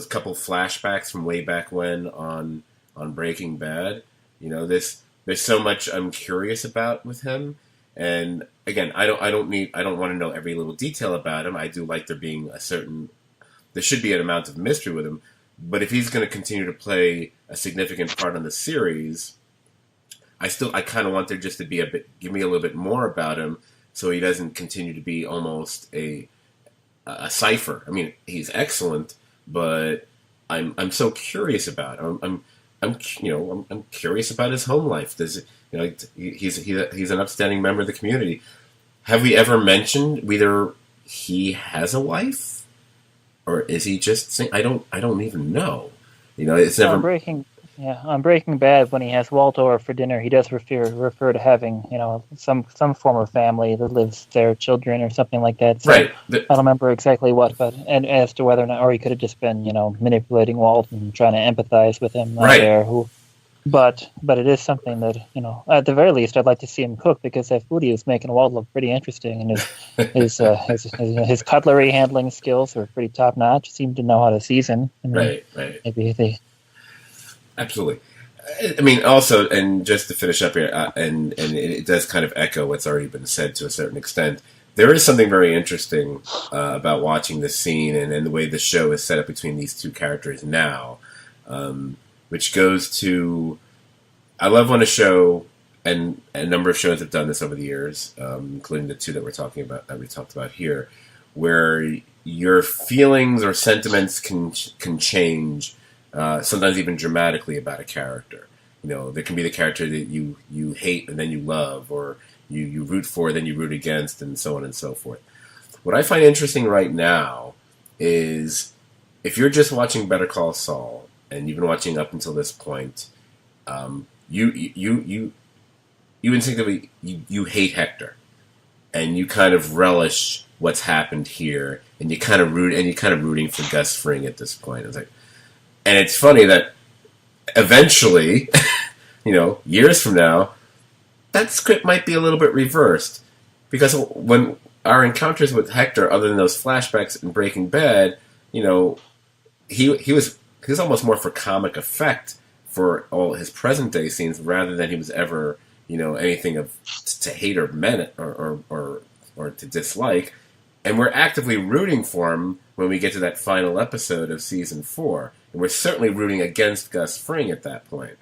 couple flashbacks from way back when on Breaking Bad. There's so much I'm curious about with him, and again, I don't want to know every little detail about him. I do like there should be an amount of mystery with him, but if he's going to continue to play a significant part in the series, I kind of want there just to be give me a little bit more about him, so he doesn't continue to be almost a cipher. I mean, he's excellent, but I'm so curious about him. I'm curious about his home life. He's an upstanding member of the community. Have we ever mentioned whether he has a wife, or is he just saying? I don't even know. It's never on Breaking Bad, when he has Walt over for dinner, he does refer to having some form of family that lives there, children or something like that. So right. I don't remember exactly what, but and as to whether or not, or he could have just been manipulating Walt and trying to empathize with him right there. But it is something that at the very least I'd like to see him cook, because that food he was making Walt look pretty interesting, and his cutlery handling skills were pretty top notch. He seemed to know how to season. Right. Maybe they. Absolutely. I mean, also, and just to finish up here, and it does kind of echo what's already been said to a certain extent. There is something very interesting about watching this scene and the way the show is set up between these two characters now, which goes to, I love when a show, and a number of shows have done this over the years, including the two that we talked about here, where your feelings or sentiments can change. Sometimes even dramatically about a character. There can be the character that you hate and then you love, or you root for, then you root against, and so on and so forth. What I find interesting right now is if you're just watching Better Call Saul, and you've been watching up until this point, you instinctively you hate Hector, and you kind of relish what's happened here, and you kind of rooting for Gus Fring at this point. It's like. And it's funny that eventually, years from now, that script might be a little bit reversed. Because when our encounters with Hector, other than those flashbacks in Breaking Bad, he was almost more for comic effect for all his present day scenes, rather than he was ever, anything to hate or to dislike. And we're actively rooting for him when we get to that final episode of season 4, and we're certainly rooting against Gus Fring at that point.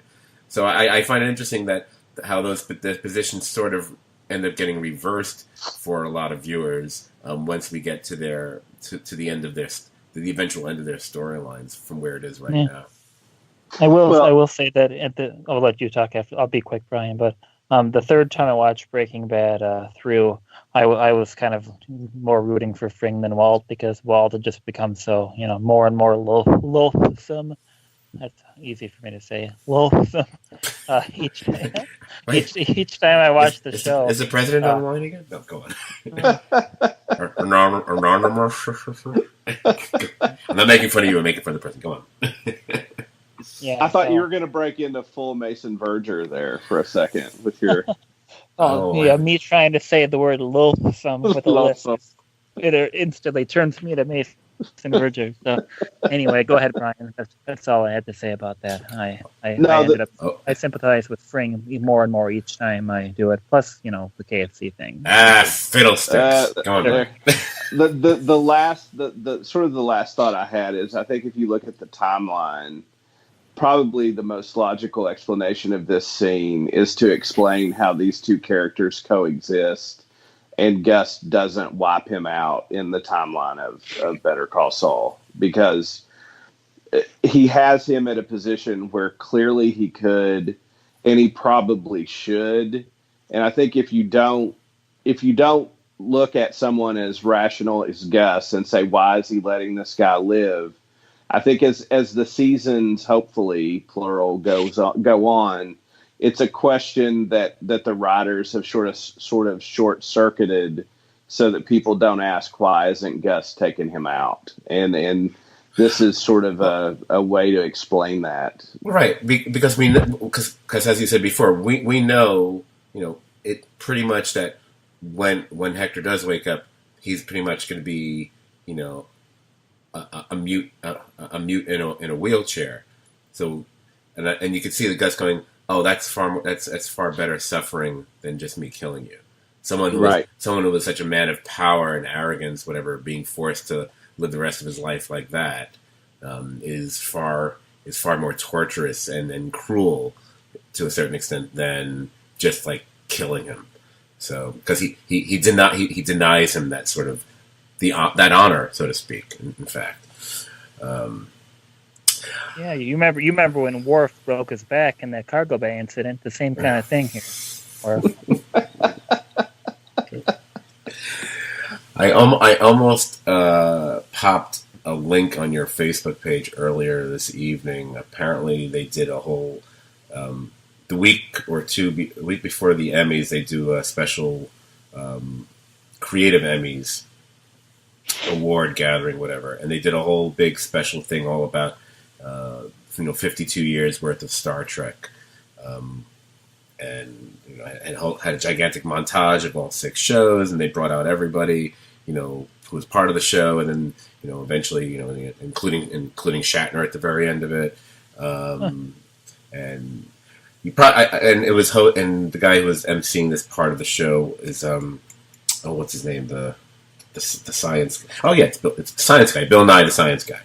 So I find it interesting that how the positions sort of end up getting reversed for a lot of viewers once we get to the end of the eventual end of their storylines from where it is right now. I will say that I'll let you talk after. I'll be quick, Brian. But the third time I watched Breaking Bad through, I was kind of more rooting for Fring than Walt, because Walt had just become so more and more loathsome. That's easy for me to say. Loathsome. Each time I watched the show. Is the president online again? No, go on. I'm not making fun of you. I'm making fun of the president. Go on. Yeah, I thought you were going to break into full Mason Verger there for a second with your. Me trying to say the word loathsome with a list. It instantly turns me to Mason Verger. So anyway, go ahead, Brian. That's all I had to say about that. I sympathize with Fring more and more each time I do it. Plus, the KFC thing. Fiddlesticks. Go on, there. The last thought I had is, I think if you look at the timeline, probably the most logical explanation of this scene is to explain how these two characters coexist, and Gus doesn't wipe him out in the timeline of Better Call Saul, because he has him at a position where clearly he could, and he probably should. And I think if you don't look at someone as rational as Gus and say, why is he letting this guy live? I think as the seasons, hopefully plural, go on, it's a question that the writers have sort of short circuited, so that people don't ask, why isn't Gus taking him out? And this is sort of a way to explain that, right? Because as you said before, we know it pretty much that when Hector does wake up, he's pretty much going to be a mute in a wheelchair. So and you can see the Gus going, oh, that's far better suffering than just me killing you. Someone who was such a man of power and arrogance, whatever, being forced to live the rest of his life like that is far more torturous and cruel to a certain extent than just like killing him. So because he denies him that sort of that honor, so to speak. In fact. Yeah, you remember when Worf broke his back in that cargo bay incident? The same kind of thing here. I almost popped a link on your Facebook page earlier this evening. Apparently, they did a whole the week before the Emmys. They do a special creative Emmys award gathering, whatever, and they did a whole big special thing all about 52 years worth of Star Trek, and had a gigantic montage of all 6 shows, and they brought out everybody who was part of the show, and then eventually including Shatner at the very end of it, and it was and the guy who was emceeing this part of the show is what's his name, the science. Oh yeah, it's the science guy, Bill Nye, the science guy.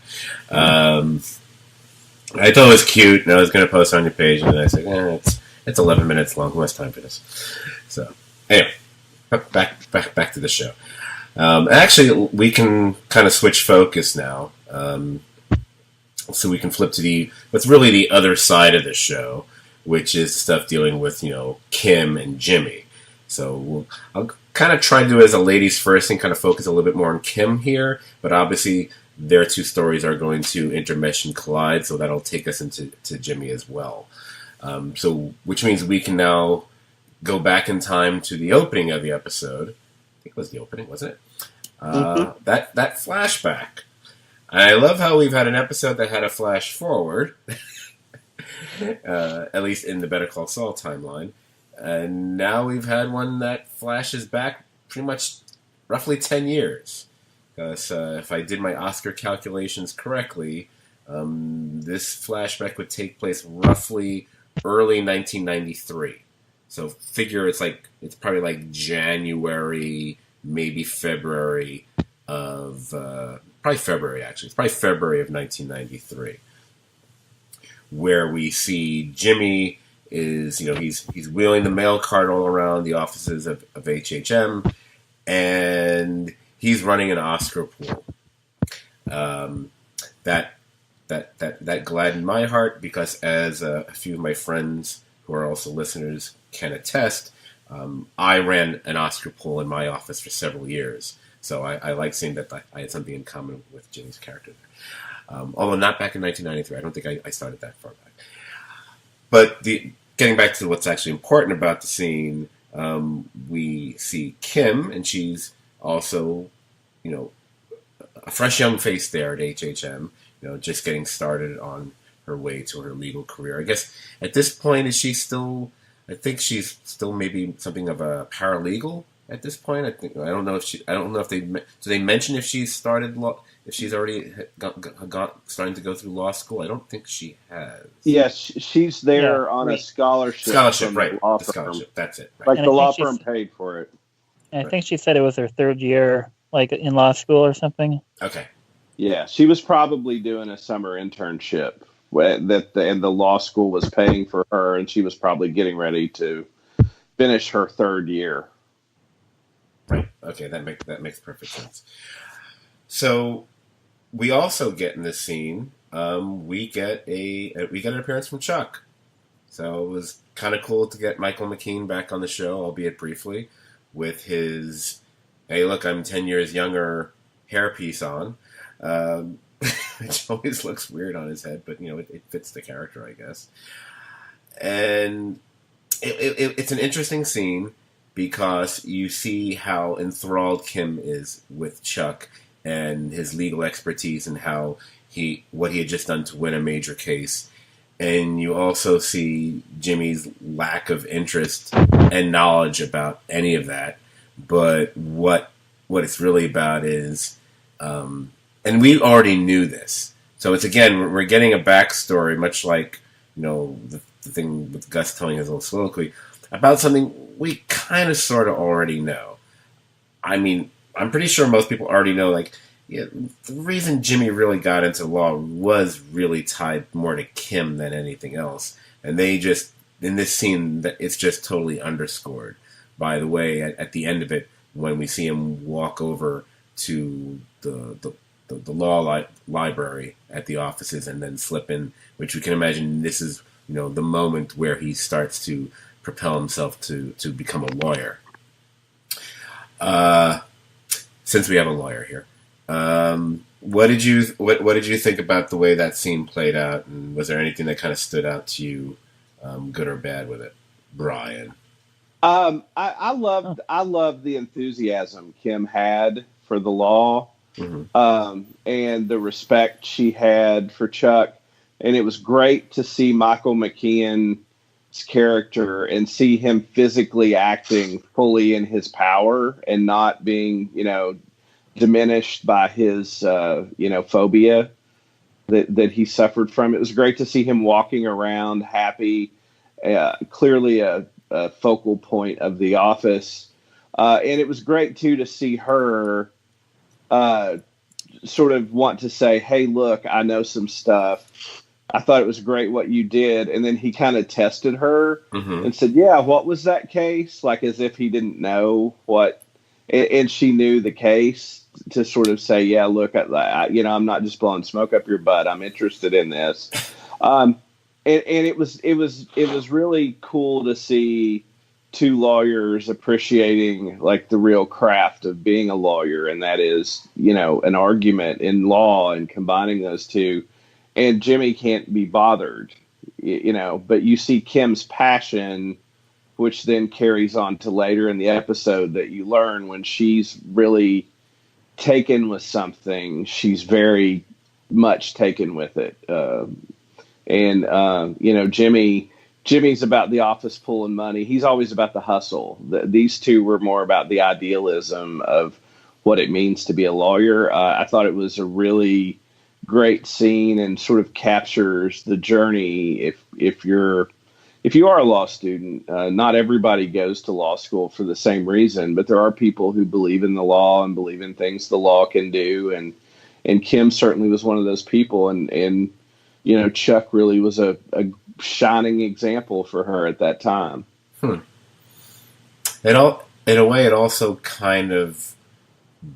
I thought it was cute, and I was going to post it on your page, and then I said, it's 11 minutes long. Who has time for this? So anyway, back to the show. Actually, we can kind of switch focus now, so we can flip to what's really the other side of the show, which is stuff dealing with Kim and Jimmy. So I'll kind of try to do it as a ladies first and kind of focus a little bit more on Kim here, but obviously their 2 stories are going to intermesh and collide, so that'll take us into Jimmy as well. So which means we can now go back in time to the opening of the episode. I think it was the opening, wasn't it? That flashback. And I love how we've had an episode that had a flash forward, at least in the Better Call Saul timeline. And now we've had one that flashes back pretty much roughly 10 years. Because if I did my Oscar calculations correctly, this flashback would take place roughly early 1993. So figure it's probably like January, maybe February of probably February actually. It's probably February of 1993, where we see Jimmy is, he's wheeling the mail cart all around the offices of HHM, and he's running an Oscar pool. That gladdened my heart because, as a few of my friends who are also listeners can attest, I ran an Oscar pool in my office for several years. So I like seeing that I had something in common with Jimmy's character there. Although not back in 1993. I don't think I started that far back. But getting back to what's actually important about the scene, we see Kim, and she's also, a fresh young face there at HHM, just getting started on her way to her legal career. I guess at this point, I think she's still maybe something of a paralegal at this point. I don't know if they mention if she's started law, if she's already starting to go through law school. I don't think she has. Yes, she's there on a scholarship. Scholarship, right? The scholarship. That's it. Right. Like the law firm paid for it. And I think she said it was her third year, like in law school or something. Okay. Yeah, she was probably doing a summer internship and the law school was paying for her, and she was probably getting ready to finish her third year. Right. Okay, that makes perfect sense. So we also get in this scene, we get an appearance from Chuck. So it was kind of cool to get Michael McKean back on the show, albeit briefly, with his "Hey, look, I'm 10 years younger" hairpiece on. Which always looks weird on his head, but it fits the character, I guess. And it's an interesting scene because you see how enthralled Kim is with Chuck and his legal expertise and what he had just done to win a major case. And you also see Jimmy's lack of interest and knowledge about any of that. But what it's really about is, and we already knew this. So it's, again, we're getting a backstory, much like, the thing with Gus telling his little soliloquy, about something we kind of sort of already know. I mean, I'm pretty sure most people already know, the reason Jimmy really got into law was really tied more to Kim than anything else. And they just, in this scene, it's just totally underscored by the way, at the end of it, when we see him walk over to the law library at the offices and then slip in, which we can imagine this is, the moment where he starts to propel himself to become a lawyer. Since we have a lawyer here, what did you think about the way that scene played out, and was there anything that kind of stood out to you, good or bad, with it, Brian? I loved the enthusiasm Kim had for the law. Mm-hmm. And the respect she had for Chuck. And it was great to see Michael McKean's character and see him physically acting fully in his power and not being, diminished by his, phobia that he suffered from. It was great to see him walking around happy, clearly a focal point of the office. And it was great, too, to see her sort of want to say, "Hey, look, I know some stuff. I thought it was great what you did." And then he kind of tested her and said, "Yeah, what was that case?" Like as if he didn't know what, and she knew the case, to sort of say, "Yeah, look, I'm not just blowing smoke up your butt. I'm interested in this." And it was really cool to see two lawyers appreciating the real craft of being a lawyer, and that is, an argument in law and combining those two. And Jimmy can't be bothered, but you see Kim's passion, which then carries on to later in the episode that you learn when she's really taken with something, she's very much taken with it. Jimmy's about the office pulling money. He's always about the hustle. These two were more about the idealism of what it means to be a lawyer. I thought it was a really great scene and sort of captures the journey. If you are a law student, not everybody goes to law school for the same reason, but there are people who believe in the law and believe in things the law can do. and Kim certainly was one of those people, and Chuck really was a shining example for her at that time. In a way, it also kind of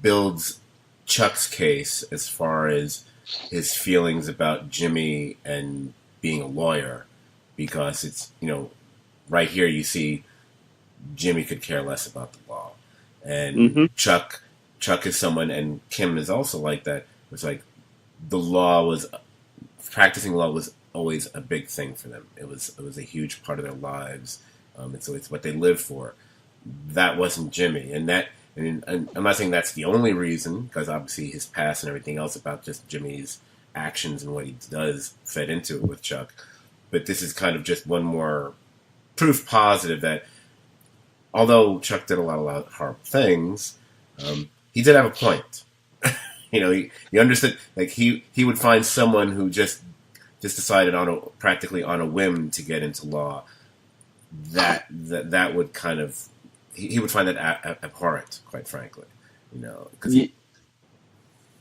builds Chuck's case as far as his feelings about Jimmy and being a lawyer, because it's, right here you see Jimmy could care less about the law, and Chuck is someone, and Kim is also like that. It's like practicing law was always a big thing for them. It was a huge part of their lives. It's what they lived for. That wasn't Jimmy, and I'm not saying that's the only reason, because obviously his past and everything else about just Jimmy's actions and what he does fed into it with Chuck. But this is kind of just one more proof positive that although Chuck did a lot of horrible things, he did have a point. He understood, like he would find someone who just decided practically on a whim to get into law. That would kind of, he would find that abhorrent, quite frankly.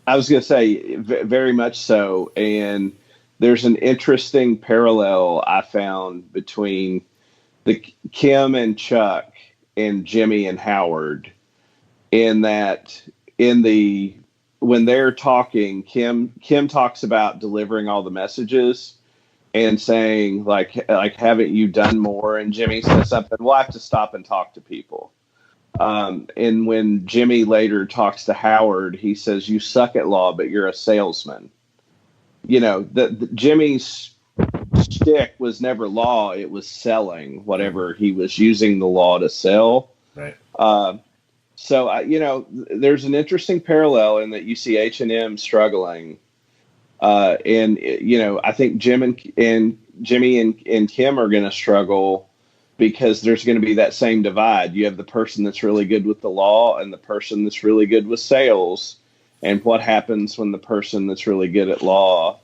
I was going to say very much so, and there's an interesting parallel I found between the Kim and Chuck and Jimmy and Howard, in that when they're talking, Kim talks about delivering all the messages and saying like haven't you done more? And Jimmy says something, we'll have to stop and talk to people. And when Jimmy later talks to Howard, he says, you suck at law, but you're a salesman. The Jimmy's shtick was never law. It was selling whatever he was using the law to sell. Right. So, there's an interesting parallel in that you see H&M struggling. And I think Jimmy and Kim are going to struggle, because there's going to be that same divide. You have the person that's really good with the law and the person that's really good with sales. And what happens when the person that's really good at law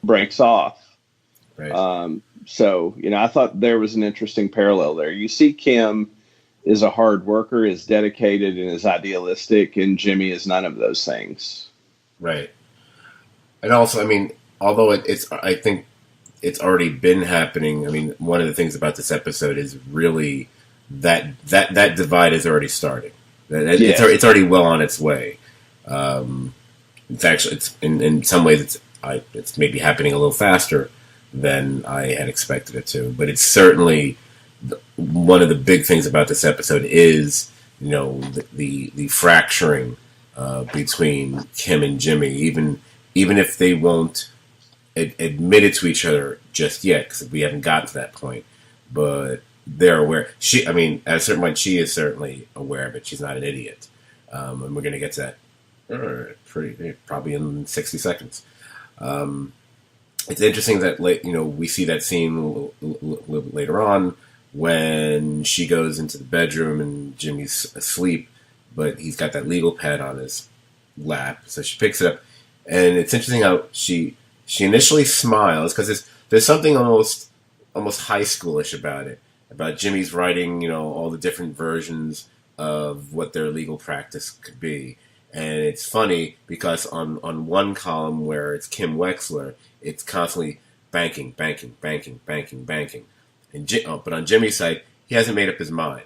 breaks off? Right. So, I thought there was an interesting parallel there. You see Kim is a hard worker, is dedicated, and is idealistic, and Jimmy is none of those things. Right. And also, although I think it's already been happening. One of the things about this episode is really that divide is already starting. It's already well on its way. It's actually, it's in some ways it's maybe happening a little faster than I had expected it to. But it's certainly one of the big things about this episode is the fracturing between Kim and Jimmy, even if they won't admit it to each other just yet, because we haven't gotten to that point. But they're aware. At a certain point, she is certainly aware of it. She's not an idiot, and we're going to get to that probably in 60 seconds. It's interesting that we see that scene a little bit later on when she goes into the bedroom and Jimmy's asleep, but he's got that legal pad on his lap, so she picks it up, and it's interesting how she initially smiles, because there's something almost high schoolish about it, about Jimmy's writing, all the different versions of what their legal practice could be. And it's funny because on one column where it's Kim Wexler, it's constantly banking. But on Jimmy's side, he hasn't made up his mind.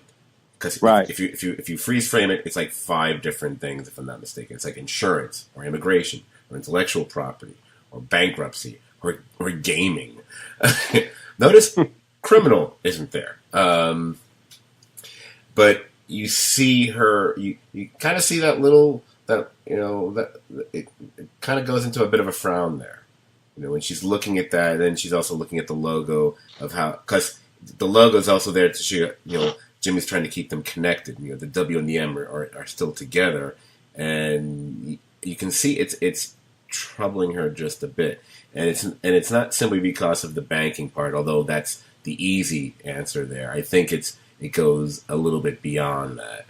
Because if you freeze frame it, it's like 5 different things, if I'm not mistaken. It's like insurance, or immigration, or intellectual property, or bankruptcy, or gaming. Notice criminal isn't there. But you see her, you kind of see that it kind of goes into a bit of a frown there. When she's looking at that, and then she's also looking at the logo of because the logo is also there to show, Jimmy's trying to keep them connected. The W and the M are still together, and you can see it's troubling her just a bit. And it's not simply because of the banking part, although that's the easy answer there. I think it goes a little bit beyond that.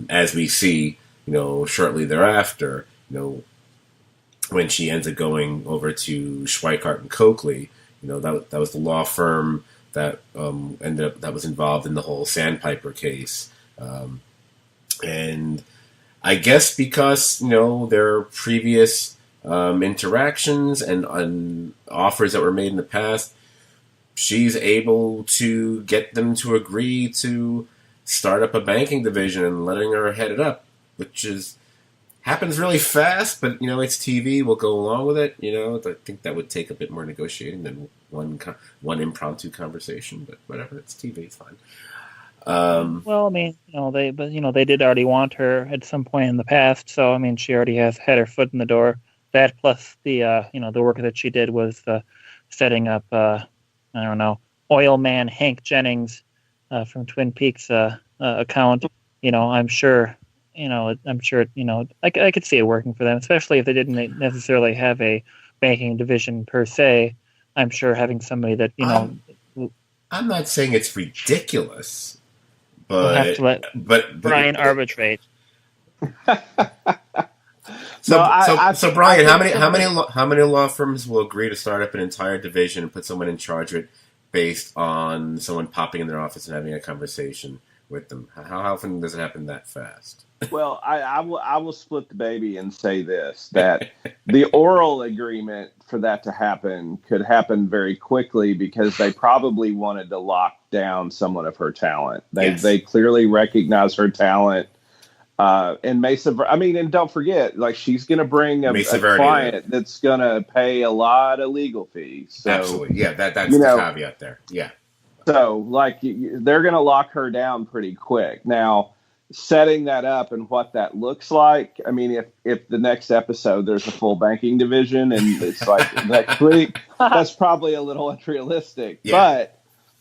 As we see, shortly thereafter, when she ends up going over to Schweikart and Coakley, that was the law firm that that was involved in the whole Sandpiper case. And I guess because, their previous interactions and offers that were made in the past, she's able to get them to agree to start up a banking division and letting her head it up, which happens really fast, but it's TV. We'll go along with it. I think that would take a bit more negotiating than one impromptu conversation, but whatever. It's TV. It's fine. Well, I mean, they did already want her at some point in the past, so I mean, she already has had her foot in the door. That plus the the work that she did was setting up I don't know, oil man Hank Jennings from Twin Peaks account. I'm sure. I could see it working for them, especially if they didn't necessarily have a banking division per se. I'm sure having somebody that I'm not saying it's ridiculous, we'll but have to let Brian arbitrate. So Brian, how many law firms will agree to start up an entire division and put someone in charge of it based on someone popping in their office and having a conversation with them? How often does it happen that fast? Well, I will split the baby and say this, that the oral agreement for that to happen could happen very quickly because they probably wanted to lock down someone of her talent. They clearly recognize her talent. And Mesa, and don't forget, like, she's going to bring a client that's going to pay a lot of legal fees. So, absolutely. Yeah, that's the caveat there. Yeah. So, like, they're going to lock her down pretty quick. Now, setting that up and what that looks like, I mean, if the next episode there's a full banking division and it's like next week, that's probably a little unrealistic. Yeah.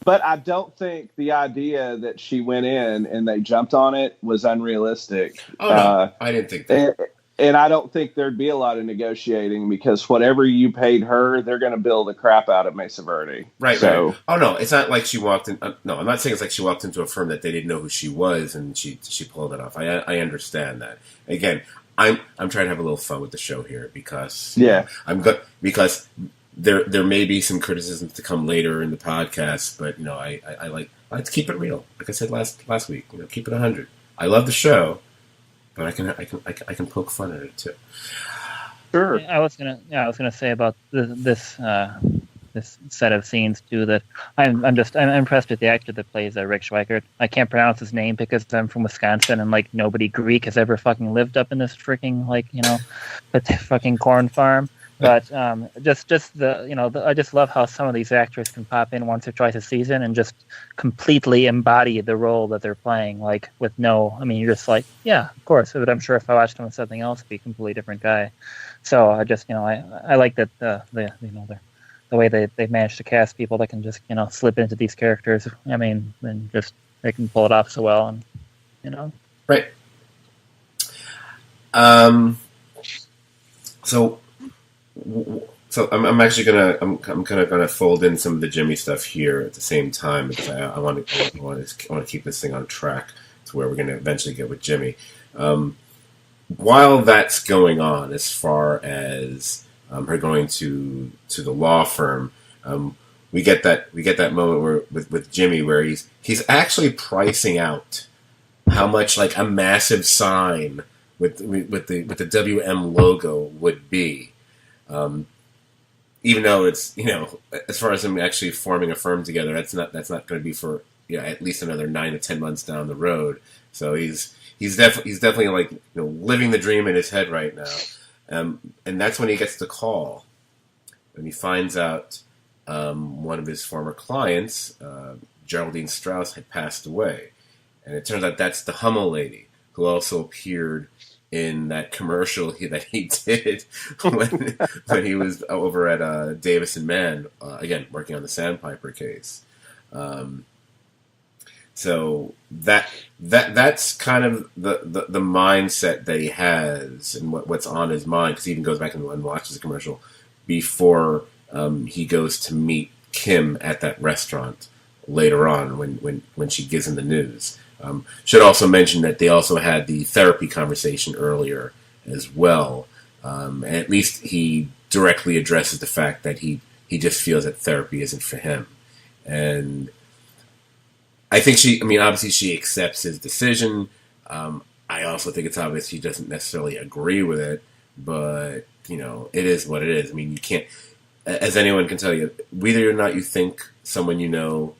But I don't think the idea that she went in and they jumped on it was unrealistic. Oh, no, I didn't think that. And I don't think there'd be a lot of negotiating because whatever you paid her, they're going to bill the crap out of Mesa Verde. Right. Oh, no, it's not like she walked in. No, I'm not saying it's like she walked into a firm that they didn't know who she was and she pulled it off. I understand that. Again, I'm trying to have a little fun with the show here because I'm good because there may be some criticisms to come later in the podcast, but I like to keep it real. Like I said last week, keep it 100. I love the show, but I can poke fun at it too. Sure. I was gonna say about this set of scenes too that I'm impressed with the actor that plays Rick Schweikert. I can't pronounce his name because I'm from Wisconsin and like nobody Greek has ever fucking lived up in this freaking fucking corn farm. But just I just love how some of these actors can pop in once or twice a season and just completely embody the role that they're playing. Like you're just like, yeah, of course. But I'm sure if I watched him with something else, it'd be a completely different guy. So I just I like that the way they managed to cast people that can just slip into these characters. I mean, and just they can pull it off so well, and right. So I'm actually gonna fold in some of the Jimmy stuff here at the same time because I want to keep this thing on track to where we're gonna eventually get with Jimmy. While that's going on, as far as her going to the law firm, we get that moment where with Jimmy where he's actually pricing out how much like a massive sign with the WM logo would be. Even though it's as far as them actually forming a firm together, that's not going to be for at least another 9 to 10 months down the road. So he's definitely like living the dream in his head right now, and that's when he gets the call and he finds out one of his former clients, Geraldine Strauss, had passed away, and it turns out that's the Hummel lady who also appeared in that commercial that he did when he was over at Davis and Mann, again working on the Sandpiper case. So that's kind of the mindset that he has and what's on his mind, because he even goes back and watches the commercial before he goes to meet Kim at that restaurant later on when she gives him the news. Should also mention that they also had the therapy conversation earlier as well. And at least he directly addresses the fact that he just feels that therapy isn't for him. And I think obviously she accepts his decision. I also think it's obvious she doesn't necessarily agree with it, but it is what it is. I mean, you can't, as anyone can tell you, whether or not you think someone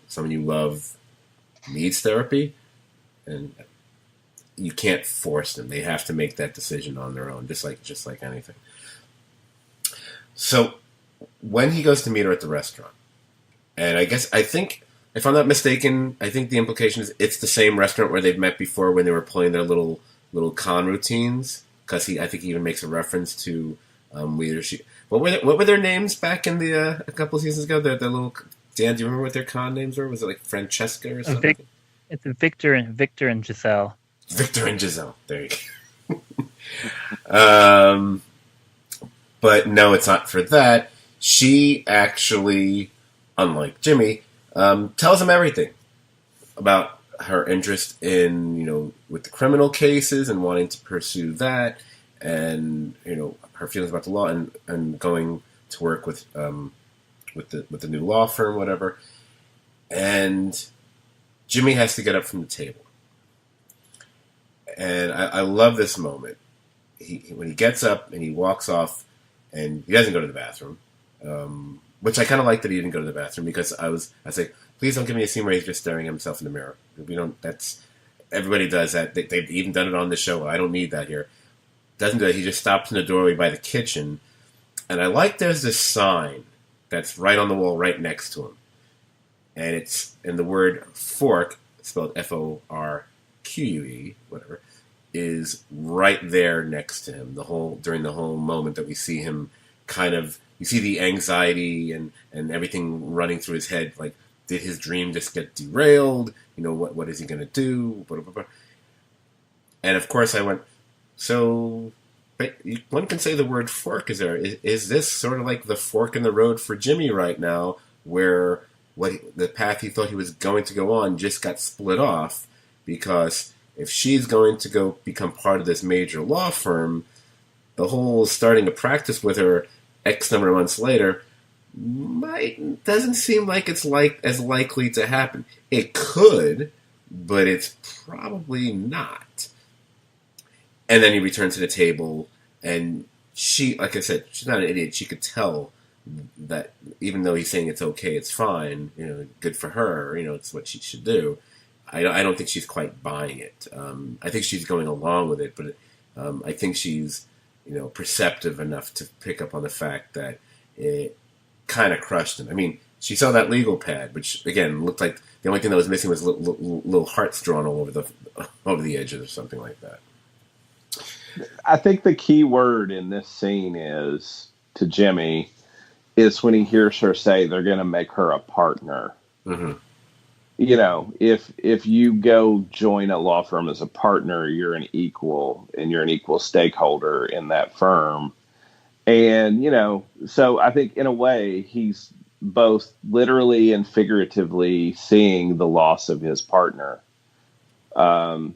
someone you love needs therapy, and you can't force them. They have to make that decision on their own, just like anything. So when he goes to meet her at the restaurant, and I think, if I'm not mistaken, I think the implication is it's the same restaurant where they've met before when they were playing their little con routines. Because I think he even makes a reference to what were their names back in the a couple of seasons ago? Their little Dan. Do you remember what their con names were? Was it like Francesca or something? It's Victor and Giselle. Victor and Giselle. There you go. But no, it's not for that. She actually, unlike Jimmy, tells him everything about her interest in, with the criminal cases and wanting to pursue that, and her feelings about the law and going to work with the new law firm, whatever. And Jimmy has to get up from the table, and I love this moment. When he gets up and he walks off, and he doesn't go to the bathroom, which I kind of like that he didn't go to the bathroom, because I say, please don't give me a scene where he's just staring at himself in the mirror. Everybody does that. They've even done it on the show. I don't need that here. Doesn't do that. He just stops in the doorway by the kitchen. And I like there's this sign that's right on the wall right next to him. And the word fork, spelled Forque, whatever, is right there next to him during the whole moment that we see him you see the anxiety and everything running through his head, like, did his dream just get derailed? What is he going to do? Blah, blah, blah. And of course I went, so one can say the word fork is there. Is this sort of like the fork in the road for Jimmy right now, where the path he thought he was going to go on just got split off? Because if she's going to go become part of this major law firm, the whole starting a practice with her X number of months later doesn't seem like it's as likely to happen. It could, but it's probably not. And then he returned to the table, and she, like I said, she's not an idiot. She could tell that even though he's saying it's okay, it's fine, good for her, it's what she should do. I don't think she's quite buying it. I think she's going along with it, but I think she's, perceptive enough to pick up on the fact that it kind of crushed him. I mean, she saw that legal pad, which again looked like the only thing that was missing was little hearts drawn all over the edges or something like that. I think the key word in this scene is to Jimmy is when he hears her say they're going to make her a partner. Mm-hmm. If you go join a law firm as a partner, you're an equal, and you're an equal stakeholder in that firm. And, so I think in a way he's both literally and figuratively seeing the loss of his partner. And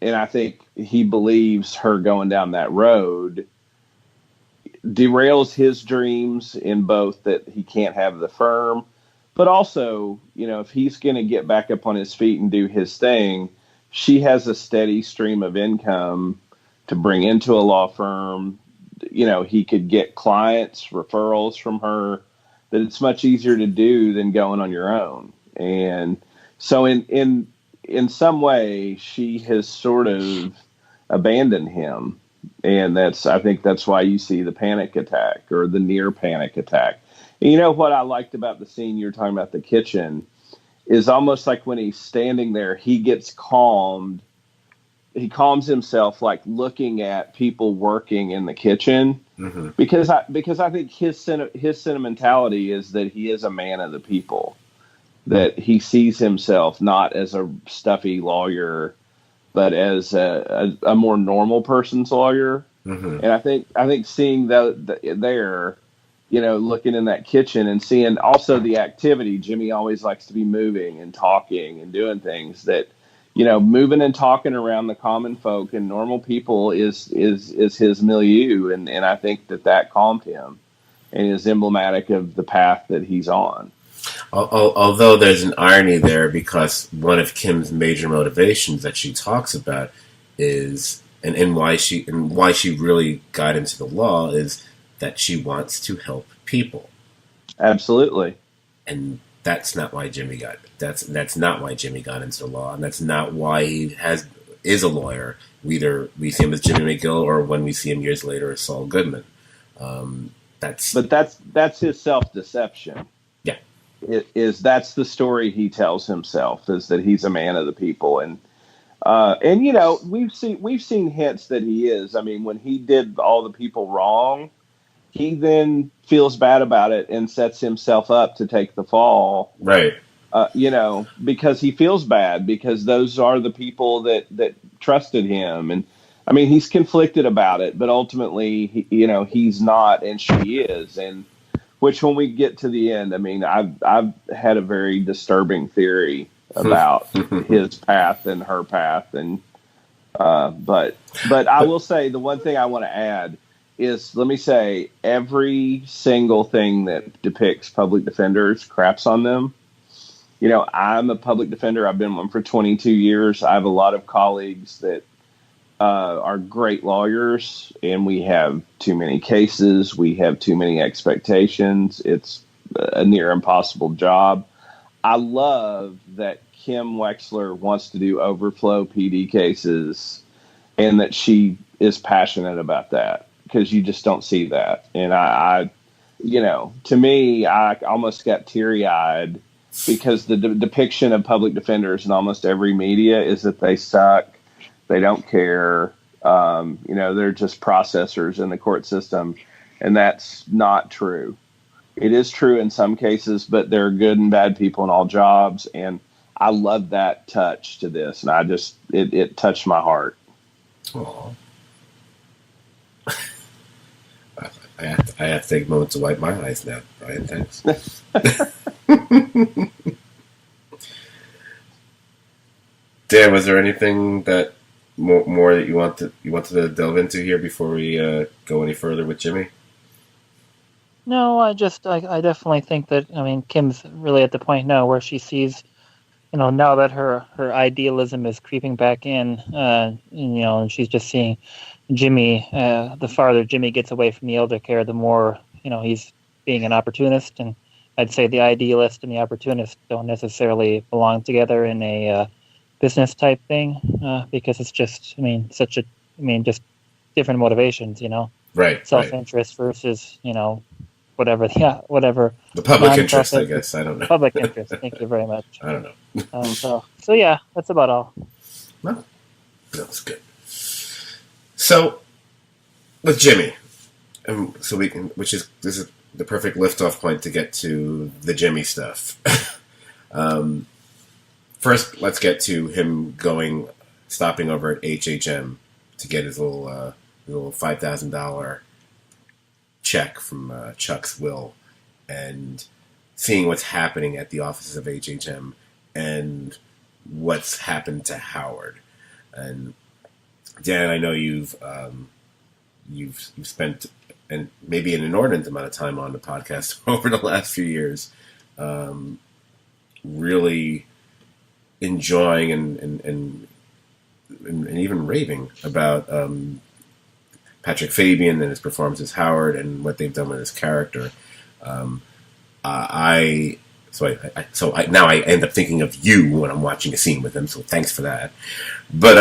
I think he believes her going down that road derails his dreams in both that he can't have the firm, but also, if he's going to get back up on his feet and do his thing, she has a steady stream of income to bring into a law firm. He could get clients, referrals from her, that it's much easier to do than going on your own. And so in some way, she has sort of abandoned him. And I think that's why you see the panic attack or the near panic attack. And what I liked about the scene you were talking about, the kitchen, is almost like when he's standing there, he gets calmed. He calms himself, like looking at people working in the kitchen, mm-hmm. because I think his sentimentality is that he is a man of the people, that he sees himself not as a stuffy lawyer, but as a more normal person's lawyer. Mm-hmm. And I think seeing there, looking in that kitchen and seeing also the activity, Jimmy always likes to be moving and talking and doing things that, moving and talking around the common folk and normal people is his milieu. And I think that calmed him and is emblematic of the path that he's on. Although there's an irony there, because one of Kim's major motivations that she talks about is and why she really got into the law is that she wants to help people. Absolutely. And that's not why Jimmy got into the law, and that's not why he is a lawyer. Either we see him as Jimmy McGill, or when we see him years later as Saul Goodman. That's his self-deception. Yeah, that's the story he tells himself, is that he's a man of the people, and we've seen hints that he is. I mean, when he did all the people wrong, he then feels bad about it and sets himself up to take the fall. Right. Because he feels bad, because those are the people that trusted him. And I mean, he's conflicted about it, but ultimately, he's not, and she is. And which, when we get to the end, I mean, I've had a very disturbing theory about his path and her path. And, but I will say, the one thing I want to add is, let me say, every single thing that depicts public defenders craps on them. I'm a public defender. I've been one for 22 years. I have a lot of colleagues that are great lawyers, and we have too many cases. We have too many expectations. It's a near impossible job. I love that Kim Wexler wants to do overflow PD cases, and that she is passionate about that, because you just don't see that. And I to me, I almost got teary-eyed, because the depiction of public defenders in almost every media is that they suck, they don't care, they're just processors in the court system, and that's not true. It is true in some cases, but there are good and bad people in all jobs, and I love that touch to this, and it touched my heart. Aww. I have to take a moment to wipe my eyes now, Brian. Thanks. Dan, was there anything that more that you wanted to delve into here before we go any further with Jimmy? No, I definitely think that, I mean, Kim's really at the point now where she sees, now that her idealism is creeping back in, and she's just seeing Jimmy, the farther Jimmy gets away from the elder care, the more, he's being an opportunist. And I'd say the idealist and the opportunist don't necessarily belong together in a business type thing, because it's just, just different motivations, Right. Self-interest versus, whatever the public interest, I guess. I don't know. Public interest. Thank you very much. I don't know. So yeah, that's about all. Well, that was good. So with Jimmy, this is the perfect liftoff point to get to the Jimmy stuff. First, let's get to him stopping over at HHM to get his little $5,000 check from Chuck's will, and seeing what's happening at the offices of HHM and what's happened to Howard. And Dan, I know you've spent, and maybe an inordinate amount of time on the podcast over the last few years, really enjoying and even raving about Patrick Fabian and his performance as Howard and what they've done with his character. Now I end up thinking of you when I'm watching a scene with him. So thanks for that. But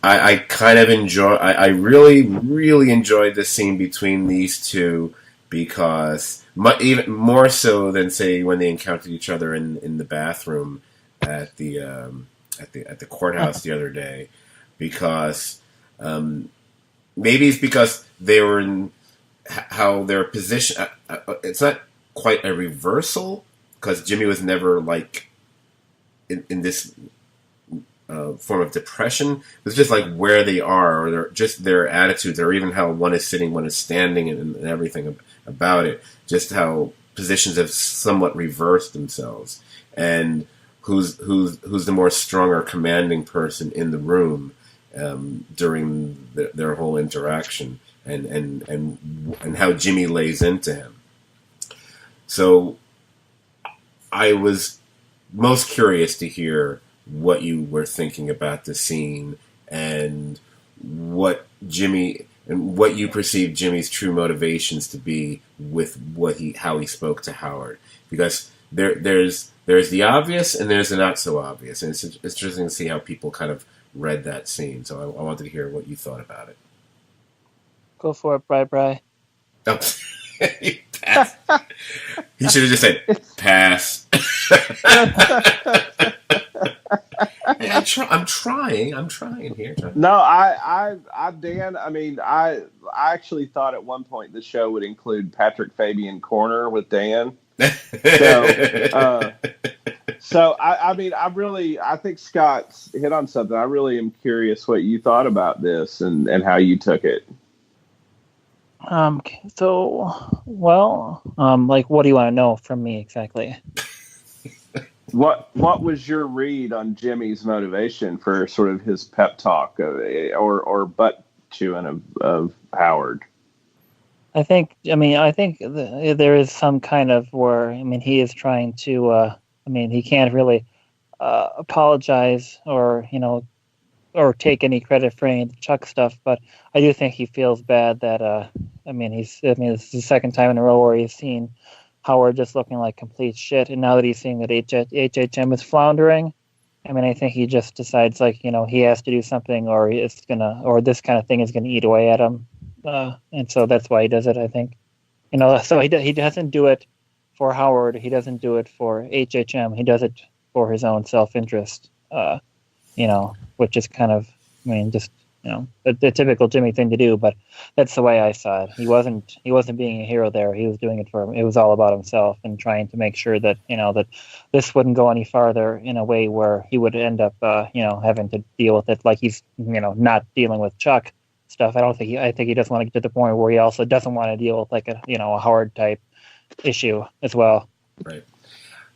I kind of enjoy. I really, really enjoyed the scene between these two, because even more so than, say, when they encountered each other in the bathroom at the courthouse the other day, because maybe it's because they were in how their position. It's not quite a reversal, because Jimmy was never like in this form of depression. It's just like where they are, or their attitudes, or even how one is sitting, one is standing, and everything about it. Just how positions have somewhat reversed themselves, and who's the more stronger, commanding person in the room during their whole interaction, and how Jimmy lays into him. So I was most curious to hear what you were thinking about the scene and what you perceive Jimmy's true motivations to be with how he spoke to Howard, because there's the obvious and there's the not so obvious, and it's interesting to see how people kind of read that scene. So I wanted to hear what you thought about it. Go for it, Bri. Oh, you passed. He should have just said pass. I'm trying here. No, I, Dan. I mean, I actually thought at one point the show would include Patrick Fabian Corner with Dan. So I think Scott's hit on something. I really am curious what you thought about this and how you took it. Like, what do you want to know from me exactly? What was your read on Jimmy's motivation for sort of his pep talk or butt chewing of Howard? I think there is some kind of where, he is trying to, he can't really apologize or take any credit for any of the Chuck stuff, but I do think he feels bad that, this is the second time in a row where he's seen Howard just looking like complete shit, and now that he's seeing that HHM is floundering, I think he just decides he has to do something, or this kind of thing is gonna eat away at him, and so that's why he does it. I think, so he doesn't do it for Howard, he doesn't do it for HHM, he does it for his own self-interest, which is kind of, just the typical Jimmy thing to do, but that's the way I saw it. He wasn't being a hero there. He was doing it for him. It was all about himself and trying to make sure that that this wouldn't go any farther in a way where he would end up having to deal with it like he's not dealing with Chuck stuff. I think he doesn't want to get to the point where he also doesn't want to deal with like a Howard type issue as well. Right.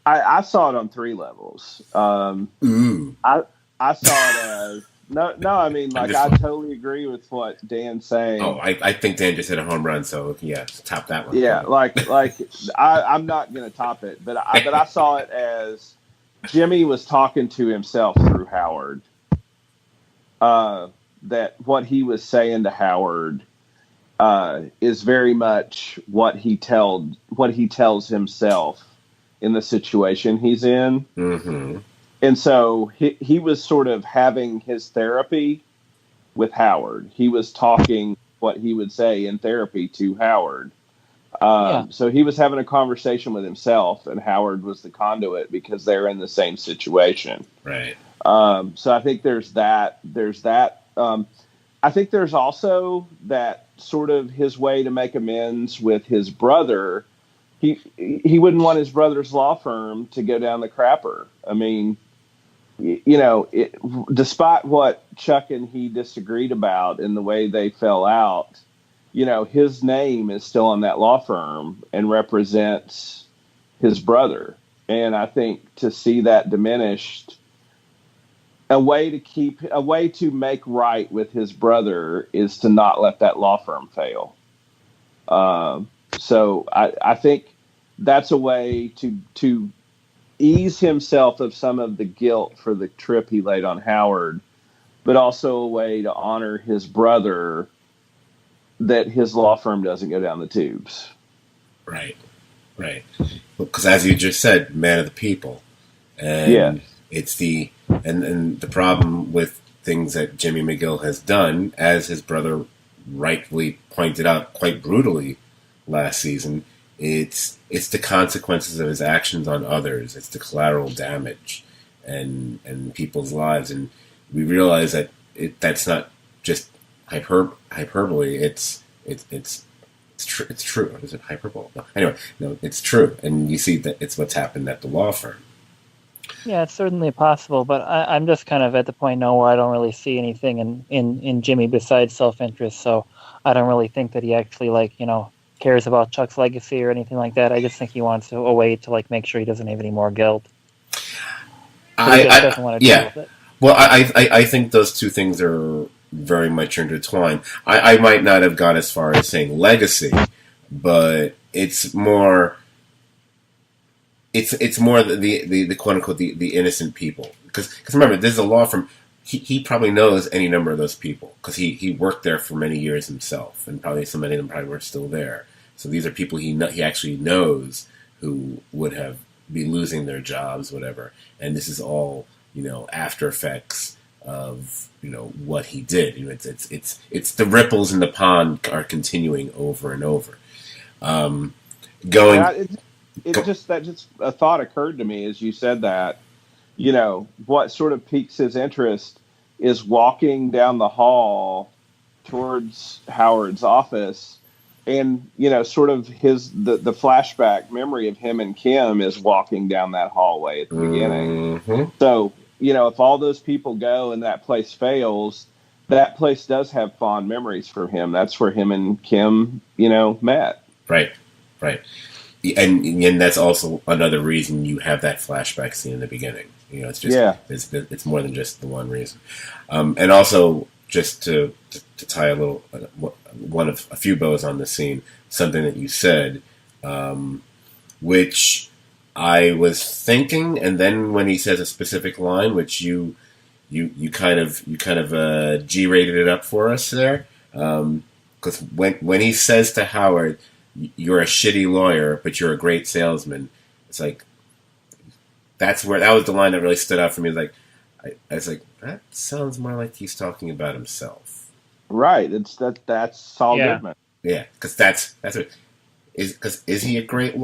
I saw it on three levels. I saw it as No, I totally agree with what Dan's saying. Oh, I think Dan just hit a home run, so yeah, top that one. Yeah, I'm not going to top it, but I saw it as Jimmy was talking to himself through Howard. That what he was saying to Howard is very much what he tells himself in the situation he's in. Mm-hmm. And so he was sort of having his therapy with Howard. He was talking what he would say in therapy to Howard. So he was having a conversation with himself, and Howard was the conduit because they're in the same situation. Right. So I think there's that. I think there's also that sort of his way to make amends with his brother. He wouldn't want his brother's law firm to go down the crapper. Despite what Chuck and he disagreed about and the way they fell out, his name is still on that law firm and represents his brother. And I think to see that diminished, a way to make right with his brother is to not let that law firm fail. So I think that's a way to ease himself of some of the guilt for the trip he laid on Howard, but also a way to honor his brother that his law firm doesn't go down the tubes. Right. Because as you just said, man of the people. And it's the problem with things that Jimmy McGill has done, as his brother rightfully pointed out quite brutally last season, it's the consequences of his actions on others. It's the collateral damage and people's lives. And we realize that that's not just hyperbole. It's true. Is it hyperbole? No. Anyway, no, it's true. And you see that it's what's happened at the law firm. Yeah, it's certainly possible, but I'm just kind of at the point now where I don't really see anything in Jimmy besides self-interest. So I don't really think that he actually cares about Chuck's legacy or anything like that. I just think he wants a way to make sure he doesn't have any more guilt. He doesn't want to deal with it. Well, I think those two things are very much intertwined. I might not have gone as far as saying legacy, but it's more the quote unquote the innocent people. because remember, there's a law firm. He probably knows any number of those people because he worked there for many years himself, and probably so many of them probably were still there. So these are people he actually knows who would have be losing their jobs, whatever. And this is all, after effects of, what he did. It's the ripples in the pond are continuing over and over. Just a thought occurred to me as you said that. What sort of piques his interest is walking down the hall towards Howard's office. And, sort of the flashback memory of him and Kim is walking down that hallway at the beginning. Mm-hmm. So, if all those people go and that place fails, that place does have fond memories for him. That's where him and Kim, met. Right. And that's also another reason you have that flashback scene in the beginning. It's just, it's more than just the one reason. And also, just to tie a few bows on the scene, something that you said, which I was thinking, and then when he says a specific line, which you kind of G-rated it up for us there, because when he says to Howard, "You're a shitty lawyer, but you're a great salesman," it's like that was the line that really stood out for me. I was like, that sounds more like he's talking about himself. Right. That's Saul Goodman. Yeah, because that's what is he a great?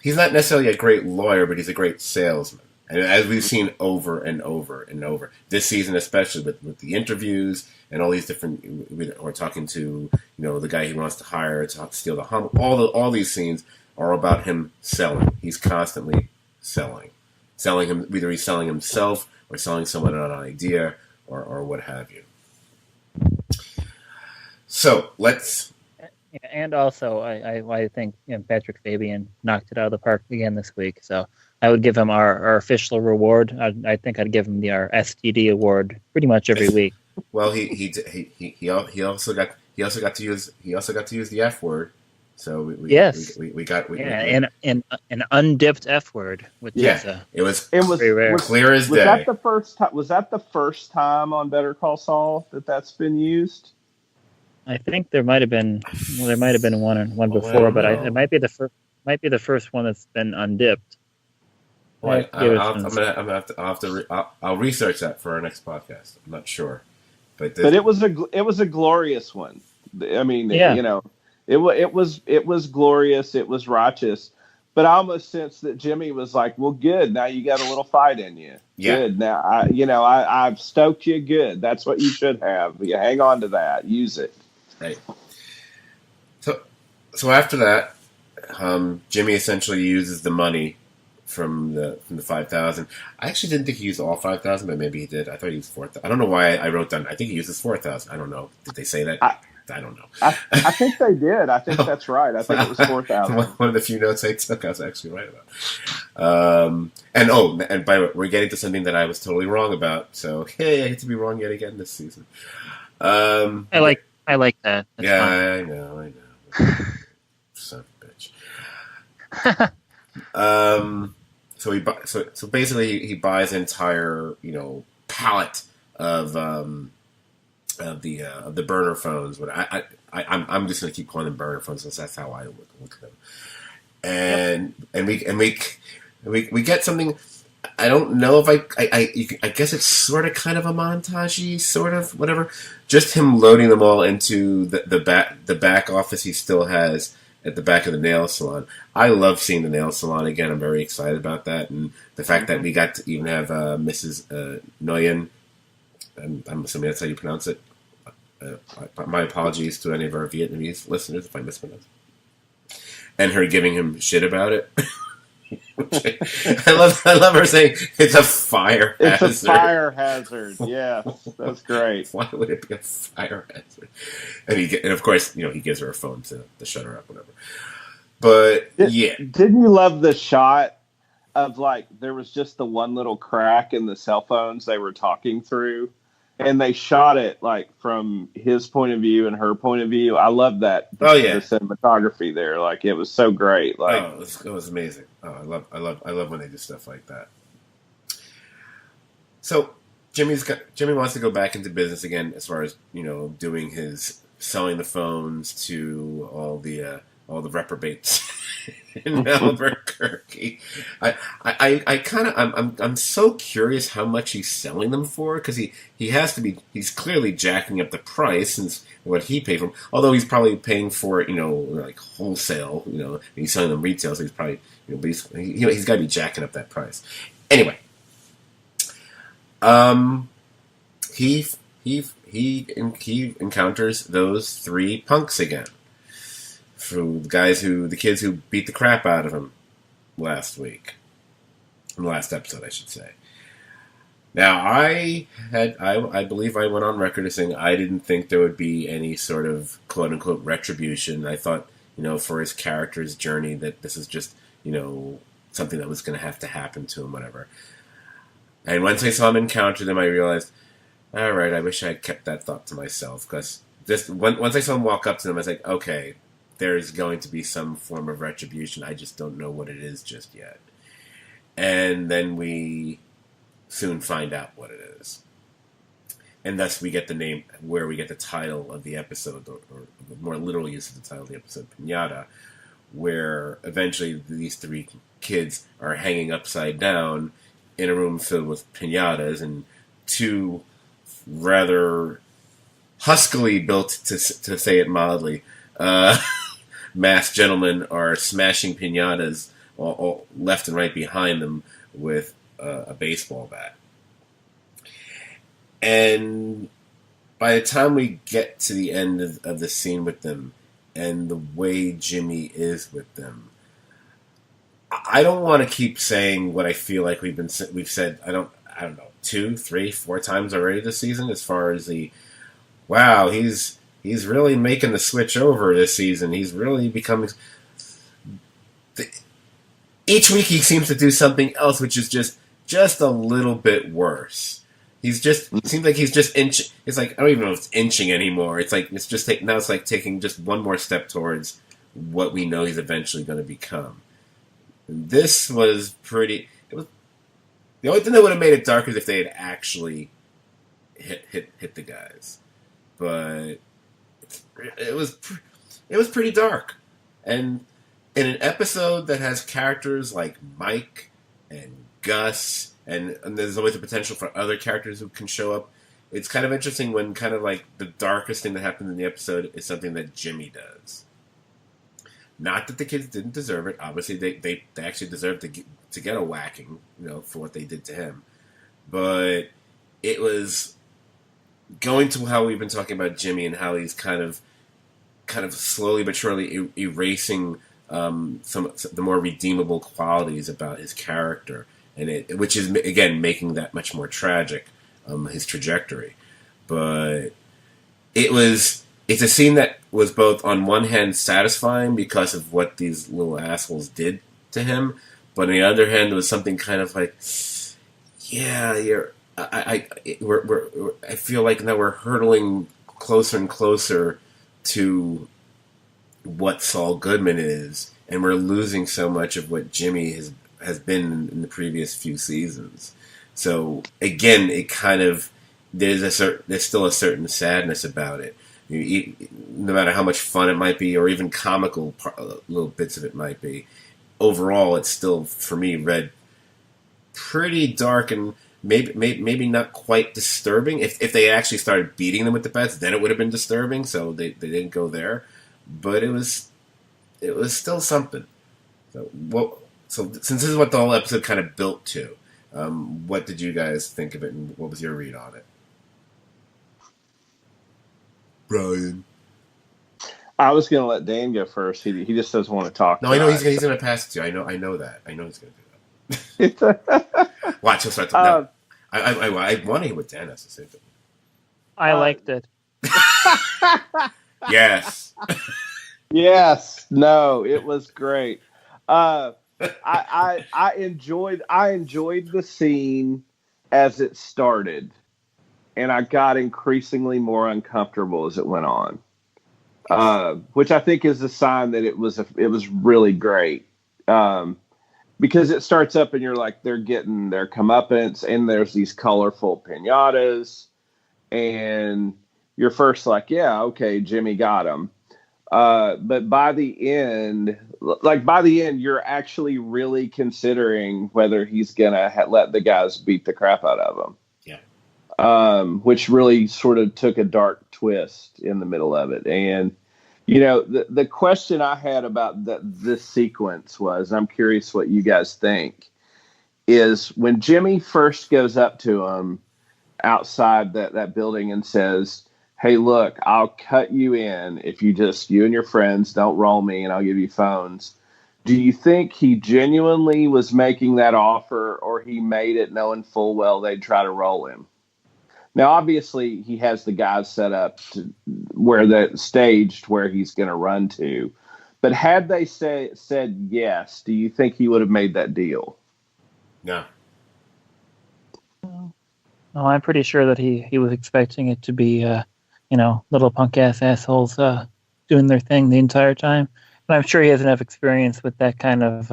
He's not necessarily a great lawyer, but he's a great salesman. And as we've seen over and over and over this season, especially with the interviews and all these different, we're talking to the guy he wants to hire to steal the hum. All these scenes are about him selling. He's constantly selling him. Either he's selling himself or selling someone an idea or what have you. So let's. And also, I think Patrick Fabian knocked it out of the park again this week. So I would give him our official reward. I think I'd give him our STD award pretty much every week. Well, he also got to use the F word. So we got an undipped F word, which is it was very rare. Clear as day. Was that the first time on Better Call Saul that's been used? I think there might have been one before, but it might be the first one that's been undipped. Well, I'll research that for our next podcast. I'm not sure, but it was a glorious one. I mean, it was glorious. It was righteous. But I almost sense that Jimmy was like, "Well, good. Now you got a little fight in you. Yeah. Good. Now I've stoked you. Good. That's what you should have. You hang on to that. Use it." Right. So after that, Jimmy essentially uses the money from the 5,000. I actually didn't think he used all 5,000, but maybe he did. I thought he used 4,000. I don't know why I wrote down. I think he uses 4,000. I don't know. Did they say that? I don't know. I think they did. I think that's right. I think it was 4,000. One of the few notes I took, I was actually right about. And by the way, we're getting to something that I was totally wrong about. So hey, I get to be wrong yet again this season. I like that. That's fun. I know. Son of a bitch. So basically, he buys an entire pallet of the burner phones. But I'm just gonna keep calling them burner phones since that's how I look at them. And we get something. I don't know if I guess it's sort of kind of a montage-y, sort of whatever. Just him loading them all into the back office he still has at the back of the nail salon. I love seeing the nail salon again. I'm very excited about that, and the fact that we got to even have Mrs. Nguyen. I'm assuming that's how you pronounce it. My apologies to any of our Vietnamese listeners if I mispronounce it. And her giving him shit about it. I love her saying it's a fire hazard. It's a fire hazard. Yes, that's great. Why would it be a fire hazard? And of course, he gives her a phone to shut her up, whatever. But didn't you love the shot of there was just the one little crack in the cell phones they were talking through, and they shot it from his point of view and her point of view. I love that. The cinematography there, it was so great. It was amazing. Oh, I love when they do stuff like that. So Jimmy wants to go back into business again, as far as doing his selling the phones to all the reprobates in Albuquerque. I kind of I'm so curious how much he's selling them for, because he has to be, he's clearly jacking up the price since what he paid for them. Although he's probably paying for it, like wholesale. He's selling them retail, so he's probably but he's got to be jacking up that price. Anyway, he he encounters those three punks again. From the kids who beat the crap out of him last week. In the last episode, I should say. Now, I believe I went on record as saying I didn't think there would be any sort of quote-unquote retribution. I thought, for his character's journey, that this is just, something that was going to have to happen to him, whatever. And once I saw him encounter them, I realized, all right, I wish I had kept that thought to myself, because once I saw him walk up to them, I was like, okay, there's going to be some form of retribution. I just don't know what it is just yet. And then we soon find out what it is. And thus we get the name, where we get the title of the episode, or the more literal use of the title of the episode, Piñata, where eventually these three kids are hanging upside down in a room filled with piñatas, and two rather huskily built, to say it mildly, masked gentlemen are smashing piñatas all left and right behind them with a baseball bat. And by the time we get to the end of the scene with them, and the way Jimmy is with them, I don't want to keep saying what I feel like we've said. I don't know, 2, 3, 4 times already this season, as far as wow, he's really making the switch over this season. He's really becoming. Each week he seems to do something else, which is just a little bit worse. It seems like he's just inching. It's like, I don't even know if it's inching anymore. It's like, now it's like taking just one more step towards what we know he's eventually going to become. And this was pretty. The only thing that would have made it darker is if they had actually hit the guys. But it was pretty dark. And in an episode that has characters like Mike and Gus, and there's always the potential for other characters who can show up, it's kind of interesting when kind of like the darkest thing that happens in the episode is something that Jimmy does. Not that the kids didn't deserve it. Obviously, they actually deserved to get a whacking, for what they did to him. But it was going to how we've been talking about Jimmy, and how he's kind of slowly but surely erasing some the more redeemable qualities about his character, and which is again making that much more tragic, his trajectory. But it's a scene that was both on one hand satisfying because of what these little assholes did to him, but on the other hand, it was something kind of like, yeah, I feel like now we're hurtling closer and closer to what Saul Goodman is, and we're losing so much of what Jimmy has been in the previous few seasons. So again, it kind of there's still a certain sadness about it. No matter how much fun it might be, or even comical little bits of it might be, overall it's still, for me, read pretty dark, and maybe not quite disturbing. If they actually started beating them with the bats, then it would have been disturbing. So they didn't go there, but it was still something. So since this is what the whole episode kind of built to, what did you guys think of it, and what was your read on it? Brian. I was going to let Dan go first. He just doesn't want to talk. No, I know he's going to pass it to you. I know that. I know he's going to do that. Watch, he'll start to. No, I want to hear what Dan has to say. I liked it. Yes. Yes. No, it was great. I enjoyed the scene as it started, and I got increasingly more uncomfortable as it went on, which I think is a sign that it was really great. because it starts up and you're like, they're getting their comeuppance, and there's these colorful piñatas, and you're first like, yeah, okay, Jimmy got him. But by the end, you're actually really considering whether he's gonna let the guys beat the crap out of him. Yeah. Which really sort of took a dark twist in the middle of it. And the question I had about this sequence was, and I'm curious what you guys think, is when Jimmy first goes up to him outside that building and says, hey, look, I'll cut you in if you and your friends don't roll me, and I'll give you phones. Do you think he genuinely was making that offer, or he made it knowing full well they'd try to roll him? Now, obviously, he has the guys set up to where the staged where he's going to run to. But had they said yes, do you think he would have made that deal? No. No, I'm pretty sure that he was expecting it to be, little punk ass assholes doing their thing the entire time. And I'm sure he has enough experience with that kind of,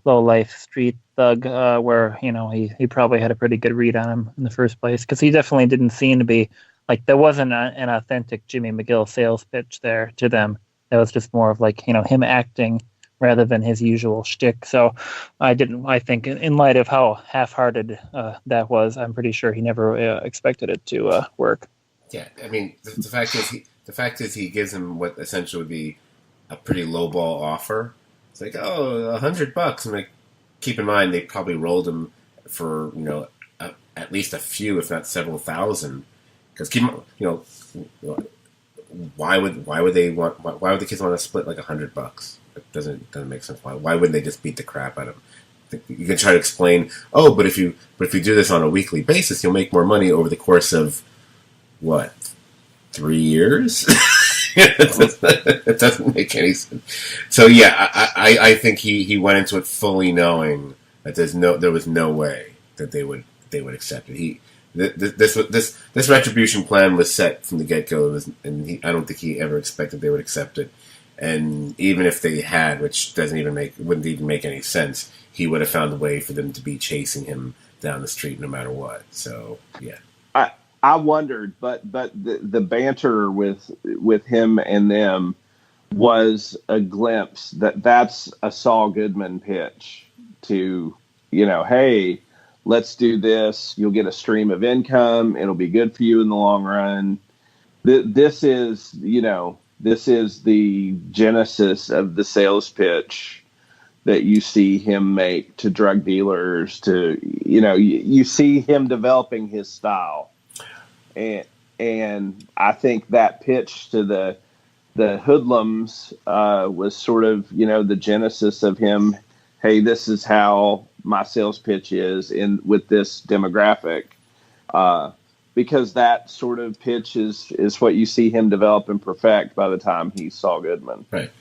low life street thug where, he probably had a pretty good read on him in the first place. Because he definitely didn't seem to be, like, there wasn't an authentic Jimmy McGill sales pitch there to them. That was just more of like, him acting rather than his usual shtick. So I think in light of how half-hearted that was, I'm pretty sure he never expected it to work. Yeah, I mean, the fact is he gives him what essentially would be a pretty lowball offer. It's like, oh, $100. I'm like, keep in mind they probably rolled him for at least a few, if not several thousand. Because why would the kids want to split like $100? It doesn't make sense. Why wouldn't they just beat the crap out of him? You can try to explain, but if you do this on a weekly basis, you'll make more money over the course of what, 3 years? It doesn't make any sense. So yeah, I think he went into it fully knowing that there was no way that they would accept it. This retribution plan was set from the get-go, and I don't think he ever expected they would accept it. And even if they had, which wouldn't even make any sense, he would have found a way for them to be chasing him down the street no matter what. So yeah, I wondered, but the banter with him and them was a glimpse that's a Saul Goodman pitch to, hey, let's do this. You'll get a stream of income. It'll be good for you in the long run. This is the genesis of the sales pitch that you see him make to drug dealers. You see him developing his style, and I think that pitch to the hoodlums was sort of the genesis of him. Hey, this is how my sales pitch is with this demographic. Because that sort of pitch is what you see him develop and perfect by the time he's Saul Goodman. Right.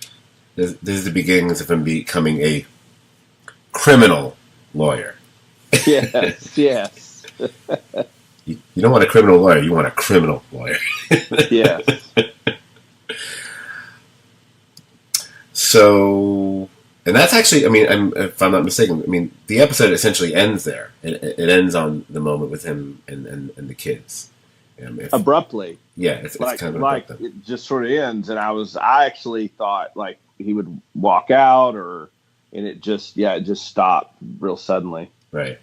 This is the beginnings of him becoming a criminal lawyer. Yes, yes. You don't want a criminal lawyer, you want a criminal lawyer. Yes. So, and that's actually, if I'm not mistaken, the episode essentially ends there. It ends on the moment with him and the kids. Abruptly. Yeah, it's kind of like it just sort of ends, and I actually thought like he would walk out, and it just stopped real suddenly. Right.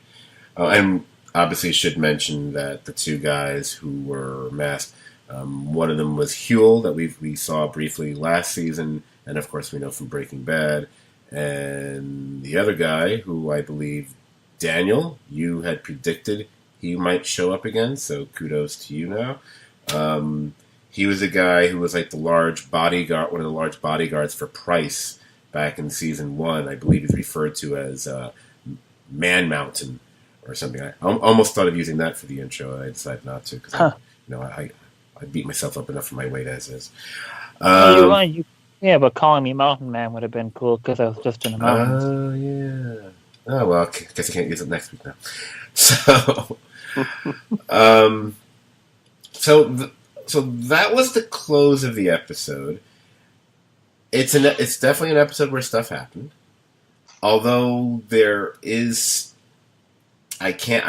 Oh, and obviously should mention that the two guys who were masked, one of them was Huel that we saw briefly last season, and of course we know from Breaking Bad. And the other guy, who I believe, Daniel, you had predicted he might show up again, so kudos to you now. He was a guy who was like the large bodyguard, one of the large bodyguards for Price back in season 1. I believe he's referred to as Man Mountain or something. I almost thought of using that for the intro. I decided not to because I beat myself up enough for my weight as is. Yeah, but calling me Mountain Man would have been cool because I was just in the mountains. Oh, yeah. Oh, well, I guess I can't use it next week now. So, so that was the close of the episode. It's definitely an episode where stuff happened. although there is, I can't.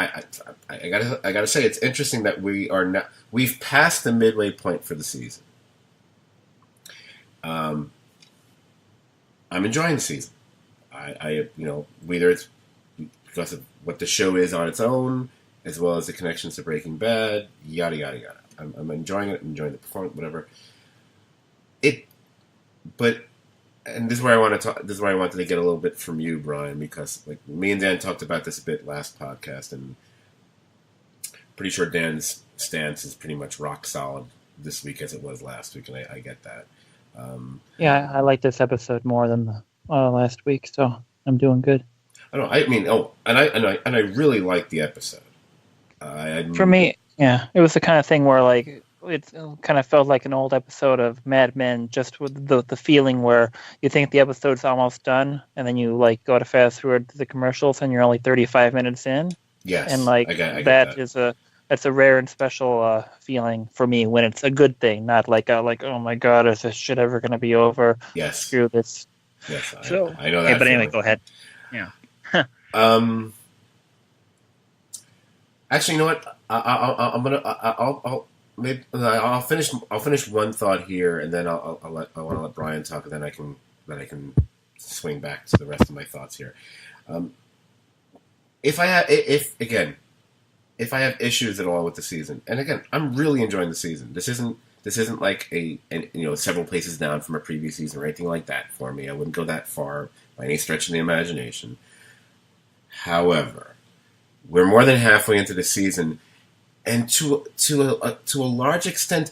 I gotta say, it's interesting that we've passed the midway point for the season. I'm enjoying the season. Whether it's because of what the show is on its own, as well as the connections to Breaking Bad, yada yada yada. I'm enjoying it. I'm enjoying the performance, whatever. And this is where I want to talk. This is where I wanted to get a little bit from you, Brian, because like me and Dan talked about this a bit last podcast, and pretty sure Dan's stance is pretty much rock solid this week as it was last week, and I get that. Yeah, I like this episode more than the last week, so I'm doing good. I don't. I mean, and I really like the episode. For me, yeah, it was the kind of thing where like it kind of felt like an old episode of Mad Men, just with the feeling where you think the episode's almost done, and then you like go to fast forward to the commercials, and you're only 35 minutes in. Yes, and like I get that. That's a rare and special feeling for me when it's a good thing, not like oh my god, is this shit ever going to be over? Yes, screw this. Yes, I know that. Okay, but anyway, go ahead. Yeah. Actually, you know what? I'll finish one thought here, and then I want to let Brian talk, and then I can swing back to the rest of my thoughts here. If I have issues at all with the season, and again, I'm really enjoying the season. This isn't like several places down from a previous season or anything like that for me. I wouldn't go that far by any stretch of the imagination. However, we're more than halfway into the season, and to a large extent,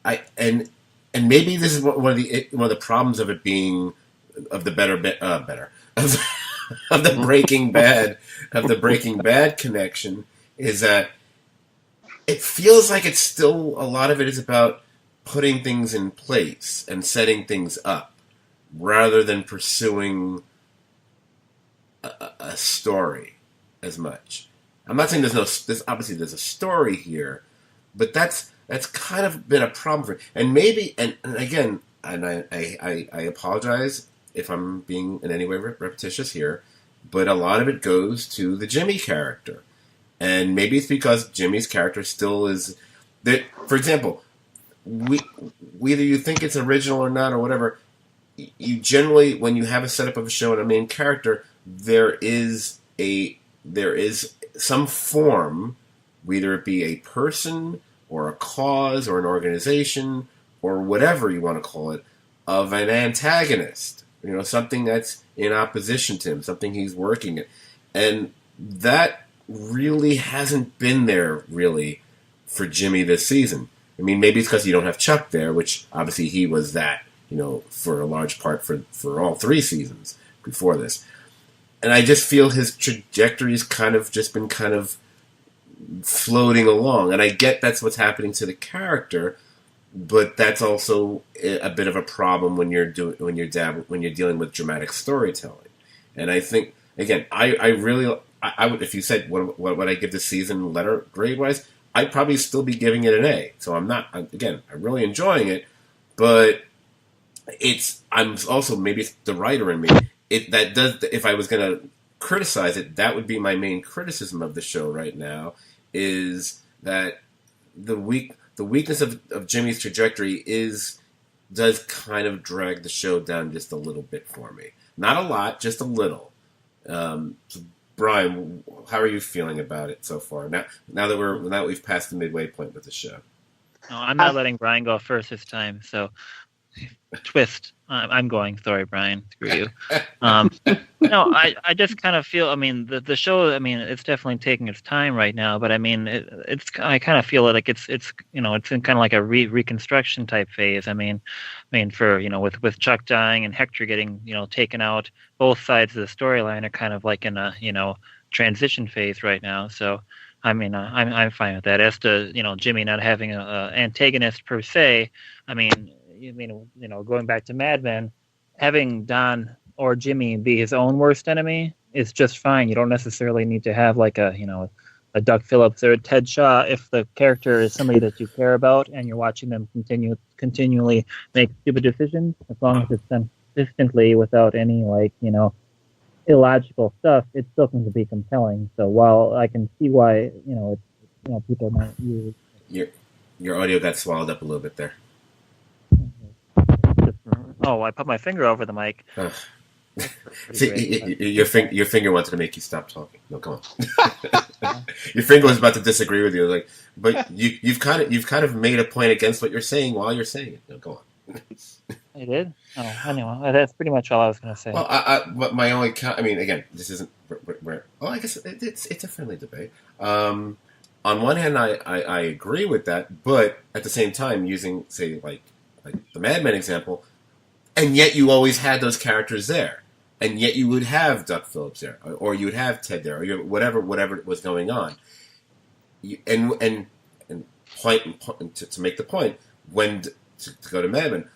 and maybe this is one of the problems of it being of the of the Breaking Bad connection is that it feels like it's still a lot of it is about putting things in place and setting things up rather than pursuing a story as much. I'm not saying there's obviously there's a story here, but that's kind of been a problem for, and maybe and again, and I apologize if I'm being in any way repetitious here, but a lot of it goes to the Jimmy character, and maybe it's because Jimmy's character still is that. For example, whether you think it's original or not or whatever, you generally, when you have a setup of a show and a main character, there is some form, whether it be a person or a cause or an organization or whatever you want to call it, of an antagonist. Something that's in opposition to him, something he's working at. And that really hasn't been there, really, for Jimmy this season. I mean, maybe it's because you don't have Chuck there, which obviously he was that, for a large part for all 3 seasons before this. And I just feel his trajectory's kind of just been kind of floating along. And I get that's what's happening to the character, but that's also a bit of a problem when you're dealing with dramatic storytelling. And I think, again, I would, if you said what would I give this season letter grade wise, I'd probably still be giving it an A. So I'm really enjoying it, but I'm also, maybe it's the writer in me. If I was going to criticize it, that would be my main criticism of the show right now, is that the weakness of Jimmy's trajectory does kind of drag the show down just a little bit for me. Not a lot, just a little. So Brian, how are you feeling about it so far? Now that we've passed the midway point with the show. No, I'm not letting Brian go first this time. So twist. I'm going. Sorry, Brian. Screw you. No, I just kind of feel. I mean, the show. I mean, it's definitely taking its time right now. But I mean, I kind of feel like it's it's in kind of like a reconstruction type phase. I mean, for with Chuck dying and Hector getting taken out, both sides of the storyline are kind of like in a transition phase right now. So. I mean, I'm fine with that. As to Jimmy not having an antagonist per se, I mean, going back to Mad Men, having Don or Jimmy be his own worst enemy is just fine. You don't necessarily need to have like a Doug Phillips or a Ted Shaw if the character is somebody that you care about and you're watching them continually make stupid decisions. As long as it's done consistently without any illogical stuff, it still can be compelling. So while I can see why people might use Your your audio got swallowed up a little bit there. oh, I put my finger over the mic. Ugh. Pretty great, See, your finger wanted to make you stop talking. No, come on. Your finger was about to disagree with you. Like, but you've kind of made a point against what you're saying while you're saying it. No, go on. I did. Oh, anyway, that's pretty much all I was going to say. Well, but my only I mean, again, this isn't where. Well, I guess it's a friendly debate. On one hand, I agree with that, but at the same time, using say like the Mad Men example, and yet you always had those characters there, and yet you would have Duck Phillips there, or you would have Ted there, or you whatever was going on, and point to make the point when to go to Mad Men.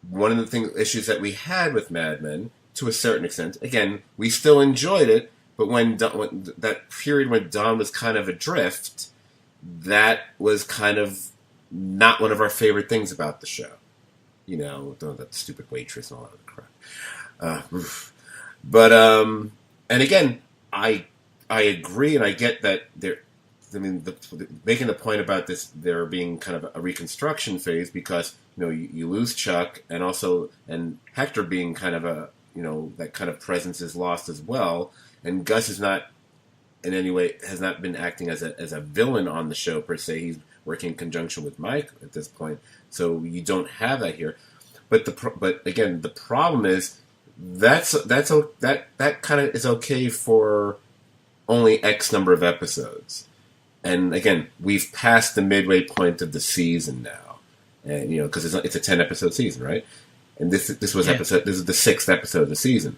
One of the issues that we had with Mad Men, to a certain extent, again, we still enjoyed it, but when that period when Don was kind of adrift, that was kind of not one of our favorite things about the show. You know, that stupid waitress and all that crap. But and again, I agree, and I get that there. I mean, making the point about this there being kind of a reconstruction phase because you lose Chuck and Hector being kind of that kind of presence is lost as well, and Gus is not in any way has not been acting as a villain on the show per se. He's working in conjunction with Mike at this point, so you don't have that here. But again, the problem is that kind of is okay for only X number of episodes. And again, we've passed the midway point of the season now, and because it's a 10-episode season, right? And this was episode. This is the 6th episode of the season.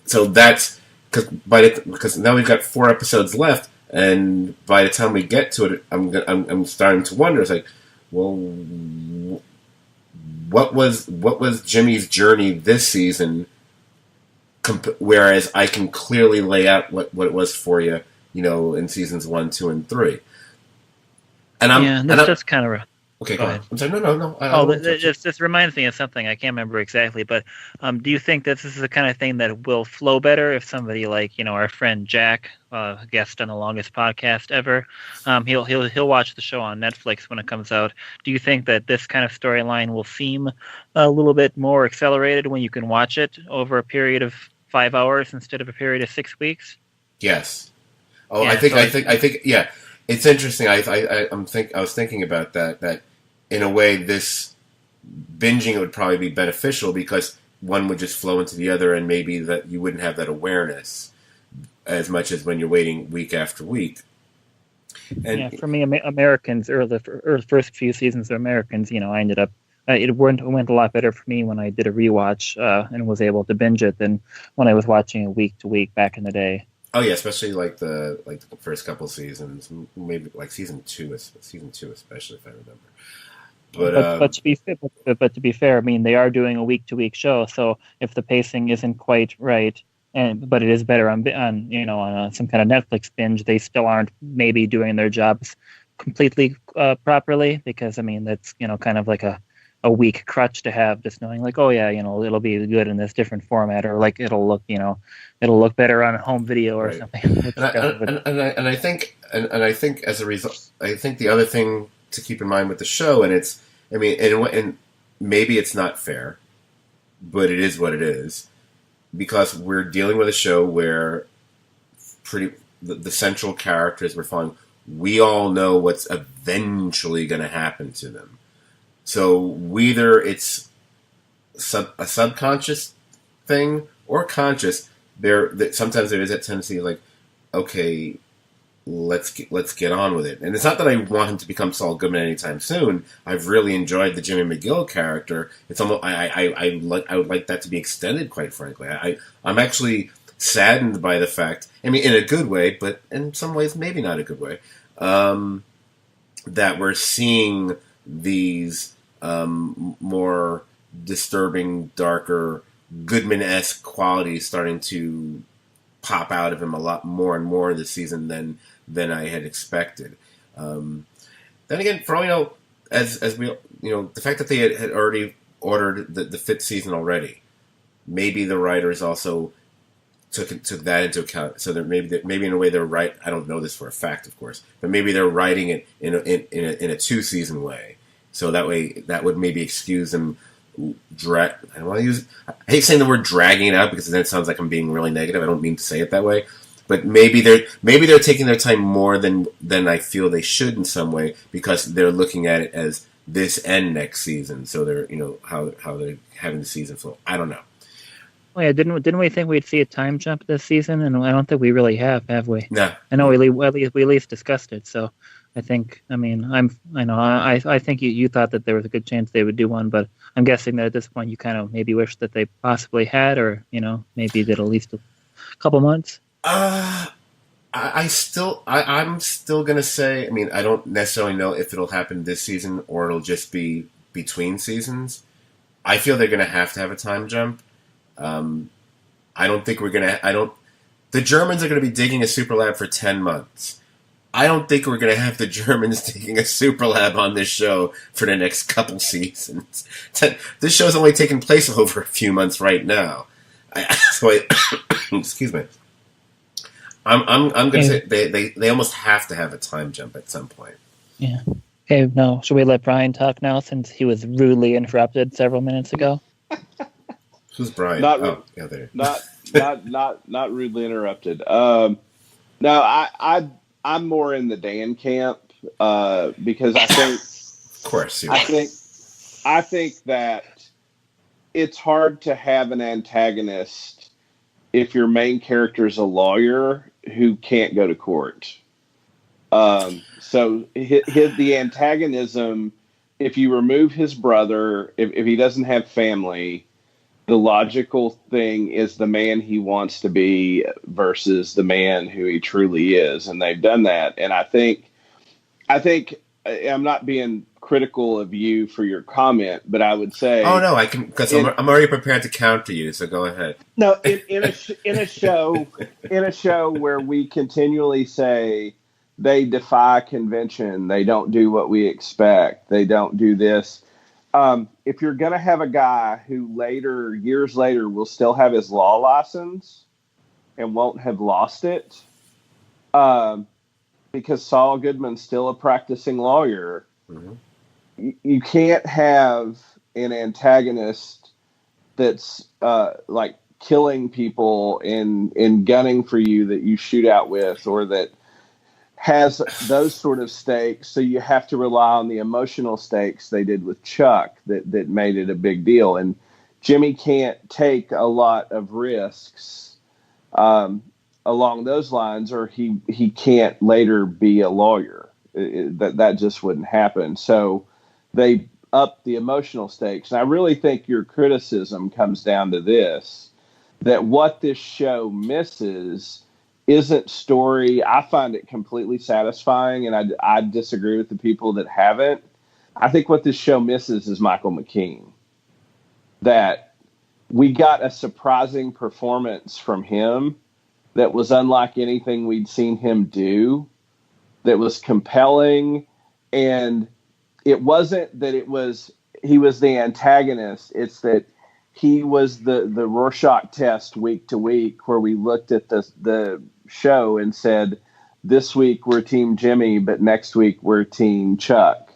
So that's because now we've got 4 episodes left, and by the time we get to it, I'm starting to wonder. It's like, well, what was Jimmy's journey this season? Whereas I can clearly lay out what it was for you. In seasons 1, 2, and 3. And that's kind of okay. Go ahead. I'm sorry. No. This reminds me of something I can't remember exactly, but do you think that this is the kind of thing that will flow better if somebody like our friend Jack, guest on the longest podcast ever, he'll watch the show on Netflix when it comes out. Do you think that this kind of storyline will seem a little bit more accelerated when you can watch it over a period of 5 hours instead of a period of 6 weeks? Yes. Oh, yeah, I think, yeah. It's interesting. I was thinking about that in a way, this binging would probably be beneficial because one would just flow into the other, and maybe that you wouldn't have that awareness as much as when you're waiting week after week. And for me, Americans, or the first few seasons of Americans, I ended up. It went a lot better for me when I did a rewatch and was able to binge it than when I was watching it week to week back in the day. Oh yeah, especially like the first couple seasons, maybe like season two especially if I remember. But to be fair, I mean they are doing a week to week show, so if the pacing isn't quite right, but it is better on some kind of Netflix binge, they still aren't maybe doing their jobs completely properly because I mean that's kind of like a weak crutch to have, just knowing like, oh yeah, it'll be good in this different format, or like it'll look better on home video or something. And I think as a result, I think the other thing to keep in mind with the show, and maybe it's not fair, but it is what it is, because we're dealing with a show where the central characters we're following, we all know what's eventually going to happen to them. So whether it's a subconscious thing or conscious, sometimes there is that tendency like, okay, let's get on with it. And it's not that I want him to become Saul Goodman anytime soon. I've really enjoyed the Jimmy McGill character. It's almost I would like that to be extended. Quite frankly, I'm actually saddened by the fact. I mean, in a good way, but in some ways maybe not a good way. That we're seeing these more disturbing, darker, Goodman-esque qualities starting to pop out of him a lot more and more this season than I had expected. Then again, for all we know, as we the fact that they had already ordered the 5th season already, maybe the writers also took that into account. So maybe in a way they're right. I don't know this for a fact, of course, but maybe they're writing it in a 2-season way. So that way that would maybe excuse them. I don't want to use. I hate saying the word dragging it out because then it sounds like I'm being really negative. I don't mean to say it that way, but maybe they're taking their time more than I feel they should in some way because they're looking at it as this and next season. So they're how they're having the season flow. I don't know. Oh yeah, didn't we think we'd see a time jump this season? And I don't think we really have we? No. I know we at least discussed it. So I think I think you thought that there was a good chance they would do one, but I'm guessing that at this point you kind of maybe wish that they possibly had, or maybe did at least a couple months. I'm still gonna say. I mean, I don't necessarily know if it'll happen this season or it'll just be between seasons. I feel they're gonna have to have a time jump. I don't think we're gonna. The Germans are gonna be digging a super lab for 10 months. I don't think we're gonna have the Germans digging a super lab on this show for the next couple seasons. This show's only taking place over a few months right now. Excuse me. I'm gonna say they almost have to have a time jump at some point. Yeah. Okay. No. Should we let Brian talk now since he was rudely interrupted several minutes ago? Who's Brian? Not rudely interrupted. No, I'm more in the Dan camp because I think, of course, I think that it's hard to have an antagonist if your main character is a lawyer who can't go to court. So the antagonism, if you remove his brother, if he doesn't have family, the logical thing is the man he wants to be versus the man who he truly is. And they've done that. And I think I'm not being critical of you for your comment, but I would say, oh no, I can, because I'm already prepared to counter you. So go ahead. No, in a show where we continually say they defy convention, they don't do what we expect, they don't do this. If you're going to have a guy who years later, will still have his law license and won't have lost it, because Saul Goodman's still a practicing lawyer, you can't have an antagonist that's like killing people and gunning for you that you shoot out with, or that has those sort of stakes. So you have to rely on the emotional stakes they did with Chuck that made it a big deal. And Jimmy can't take a lot of risks along those lines, or he can't later be a lawyer. That just wouldn't happen. So they up the emotional stakes. And I really think your criticism comes down to this, that what this show misses isn't story. I find it completely satisfying, and I disagree with the people that haven't. I think what this show misses is Michael McKean. That we got a surprising performance from him that was unlike anything we'd seen him do, that was compelling. And it wasn't that he was the antagonist. It's that he was the Rorschach test week to week, where we looked at the show and said, this week we're Team Jimmy, but next week we're Team Chuck.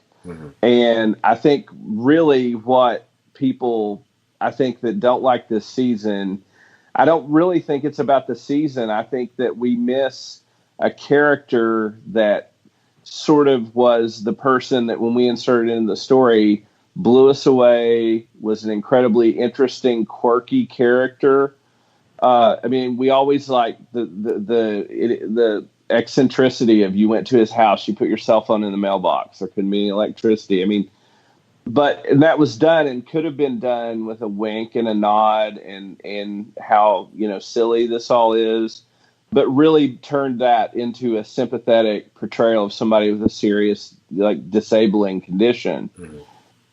And I think really what people, I think, that don't like this season, I don't really think it's about the season. I think that we miss a character that sort of was the person that when we inserted in the story blew us away, was an incredibly interesting, quirky character. I mean, we always like the eccentricity of you went to his house, you put your cell phone in the mailbox, there couldn't be any electricity. I mean, but that was done and could have been done with a wink and a nod and how, silly this all is, but really turned that into a sympathetic portrayal of somebody with a serious, disabling condition.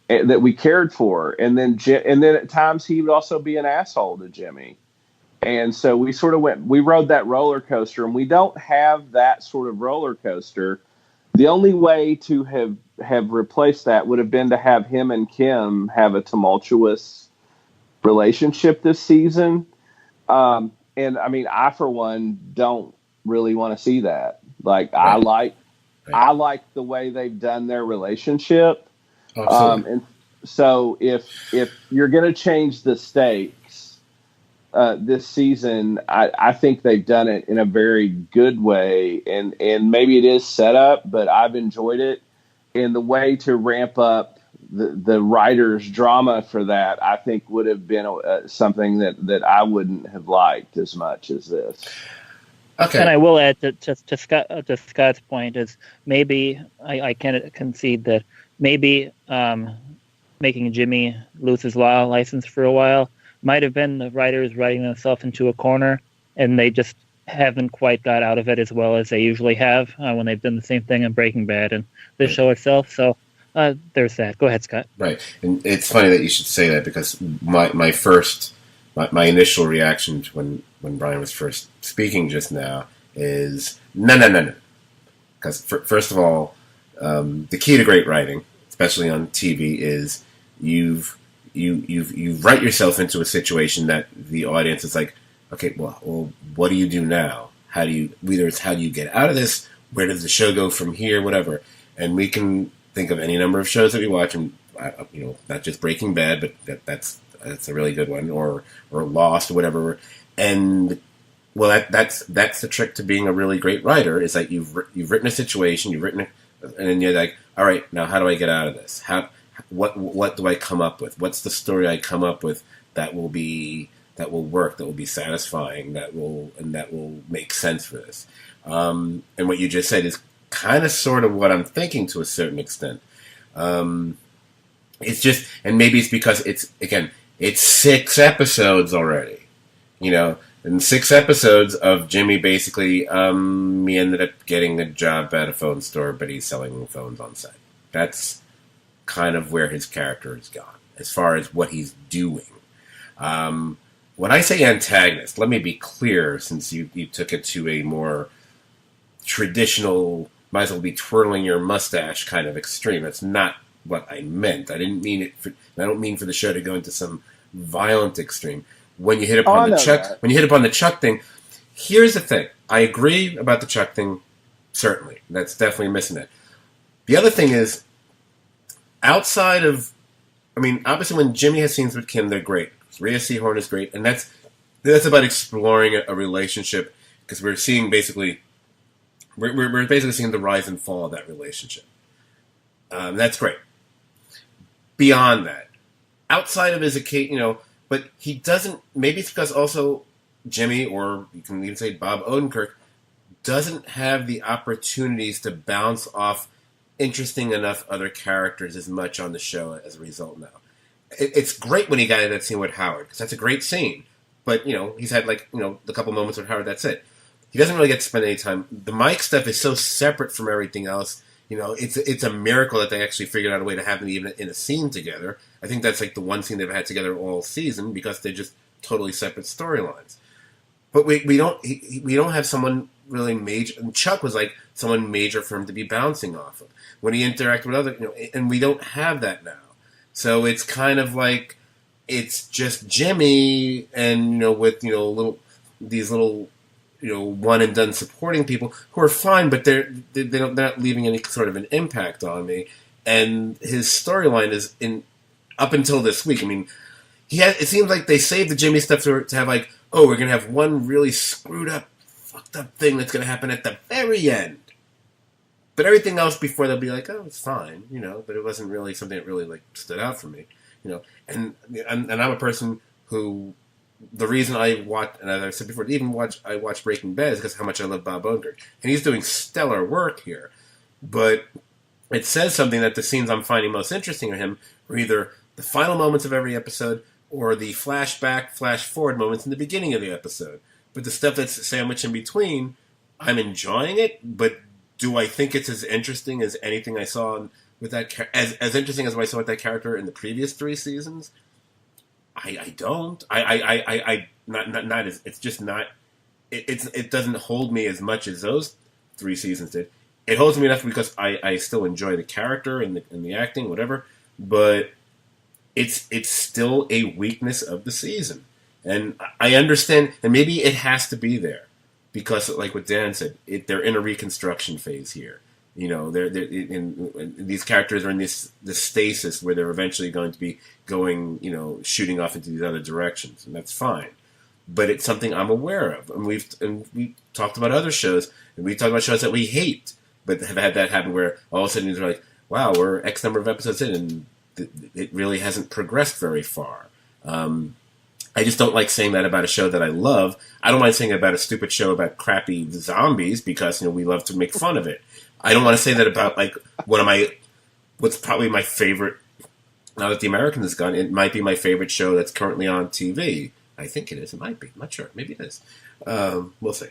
That we cared for. And then at times he would also be an asshole to Jimmy. And so we sort of we rode that roller coaster, and we don't have that sort of roller coaster. The only way to have replaced that would have been to have him and Kim have a tumultuous relationship this season. and I mean, I for one don't really want to see that. Like, Right. Right. I like the way they've done their relationship. Absolutely. And so if you're going to change the stakes this season, I think they've done it in a very good way, and maybe it is set up, but I've enjoyed it. And the way to ramp up the writer's drama for that, I think would have been something that I wouldn't have liked as much as this. Okay. And I will add to Scott's point is maybe I can concede that maybe making Jimmy lose his law license for a while might have been the writers writing themselves into a corner, and they just haven't quite got out of it as well as they usually have when they've done the same thing in Breaking Bad and the show itself. So there's that. Go ahead, Scott. Right. And it's funny that you should say that, because my initial reaction to when Brian was first speaking just now is no. Because first of all, the key to great writing, especially on TV, is you write yourself into a situation that the audience is like, okay, well, what do you do now? How do you get out of this? Where does the show go from here? Whatever. And we can think of any number of shows that we watch, and not just Breaking Bad, but that's a really good one, or Lost, or whatever. And well, that's the trick to being a really great writer, is that you've written a situation, and then you're like, all right, now how do I get out of this? What do I come up with? What's the story I come up with that will work, that will be satisfying, that will make sense for this? And what you just said is kind of sort of what I'm thinking to a certain extent. It's just, and maybe it's because it's 6 episodes already, and 6 episodes of Jimmy basically, he ended up getting a job at a phone store, but he's selling phones on set. That's kind of where his character has gone, as far as what he's doing. When I say antagonist, let me be clear, since you took it to a more traditional, might as well be twirling your mustache kind of extreme. That's not what I meant. I didn't mean it. I don't mean for the show to go into some violent extreme. When you hit upon the Chuck thing, here's the thing. I agree about the Chuck thing. Certainly, that's definitely missing it. The other thing is, outside of, obviously when Jimmy has scenes with Kim, they're great. Rhea Seehorn is great, and that's about exploring a relationship, because we're seeing basically. We're basically seeing the rise and fall of that relationship. That's great. Beyond that, outside of his occasion, but he doesn't. Maybe it's because also Jimmy, or you can even say Bob Odenkirk, doesn't have the opportunities to bounce off interesting enough other characters as much on the show as a result now. It's great when he got in that scene with Howard, because that's a great scene. But, he's had a couple moments with Howard, that's it. He doesn't really get to spend any time. The Mike stuff is so separate from everything else. It's a miracle that they actually figured out a way to have them even in a scene together. I think that's the one scene they've had together all season, because they're just totally separate storylines. But we don't have someone really major. And Chuck was someone major for him to be bouncing off of when he interacted with other, and we don't have that now. So it's kind of it's just Jimmy, and with these little one and done supporting people who are fine, but they're not leaving any sort of an impact on me. And his storyline is up until this week. It seems like they saved the Jimmy stuff to have we're gonna have one really screwed up, fucked up thing that's gonna happen at the very end. But everything else before, they'll be it's fine, but it wasn't really something that really stood out for me, And I'm a person who, the reason I watch, and as I said before, I watch Breaking Bad is because of how much I love Bob Odenkirk, and he's doing stellar work here. But it says something that the scenes I'm finding most interesting in him are either the final moments of every episode or the flashback, flash forward moments in the beginning of the episode. But the stuff that's sandwiched in between, I'm enjoying it, but do I think it's as interesting as anything I saw with that as interesting as what I saw with that character in the previous 3 seasons? I don't. I not as, it's just not. It doesn't hold me as much as those 3 seasons did. It holds me enough because I still enjoy the character and the acting, whatever. But it's still a weakness of the season, And I understand, and maybe it has to be there because, like what Dan said, they're in a reconstruction phase here. You know, these characters are in this stasis where they're eventually going to be going, you know, shooting off into these other directions, and that's fine. But it's something I'm aware of, and we talked about other shows, and we talked about shows that we hate, but have had that happen where all of a sudden you're like, wow, we're X number of episodes in, and it really hasn't progressed very far. I just don't like saying that about a show that I love. I don't mind saying it about a stupid show about crappy zombies because, you know, we love to make fun of it. I don't want to say that about, like, what's probably my favorite, now that The American is gone, it might be my favorite show that's currently on TV. I think it is. It might be. I'm not sure. Maybe it is. We'll see.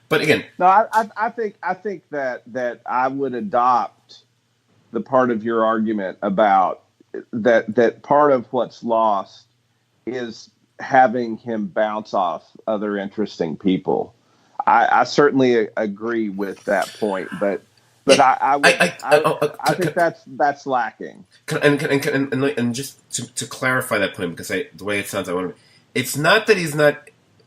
But again, no, I think that I would adopt the part of your argument about that part of what's lost is having him bounce off other interesting people. I certainly agree with that point, but I think that's lacking. And just to clarify that point, because the way it sounds, it's not that he's not.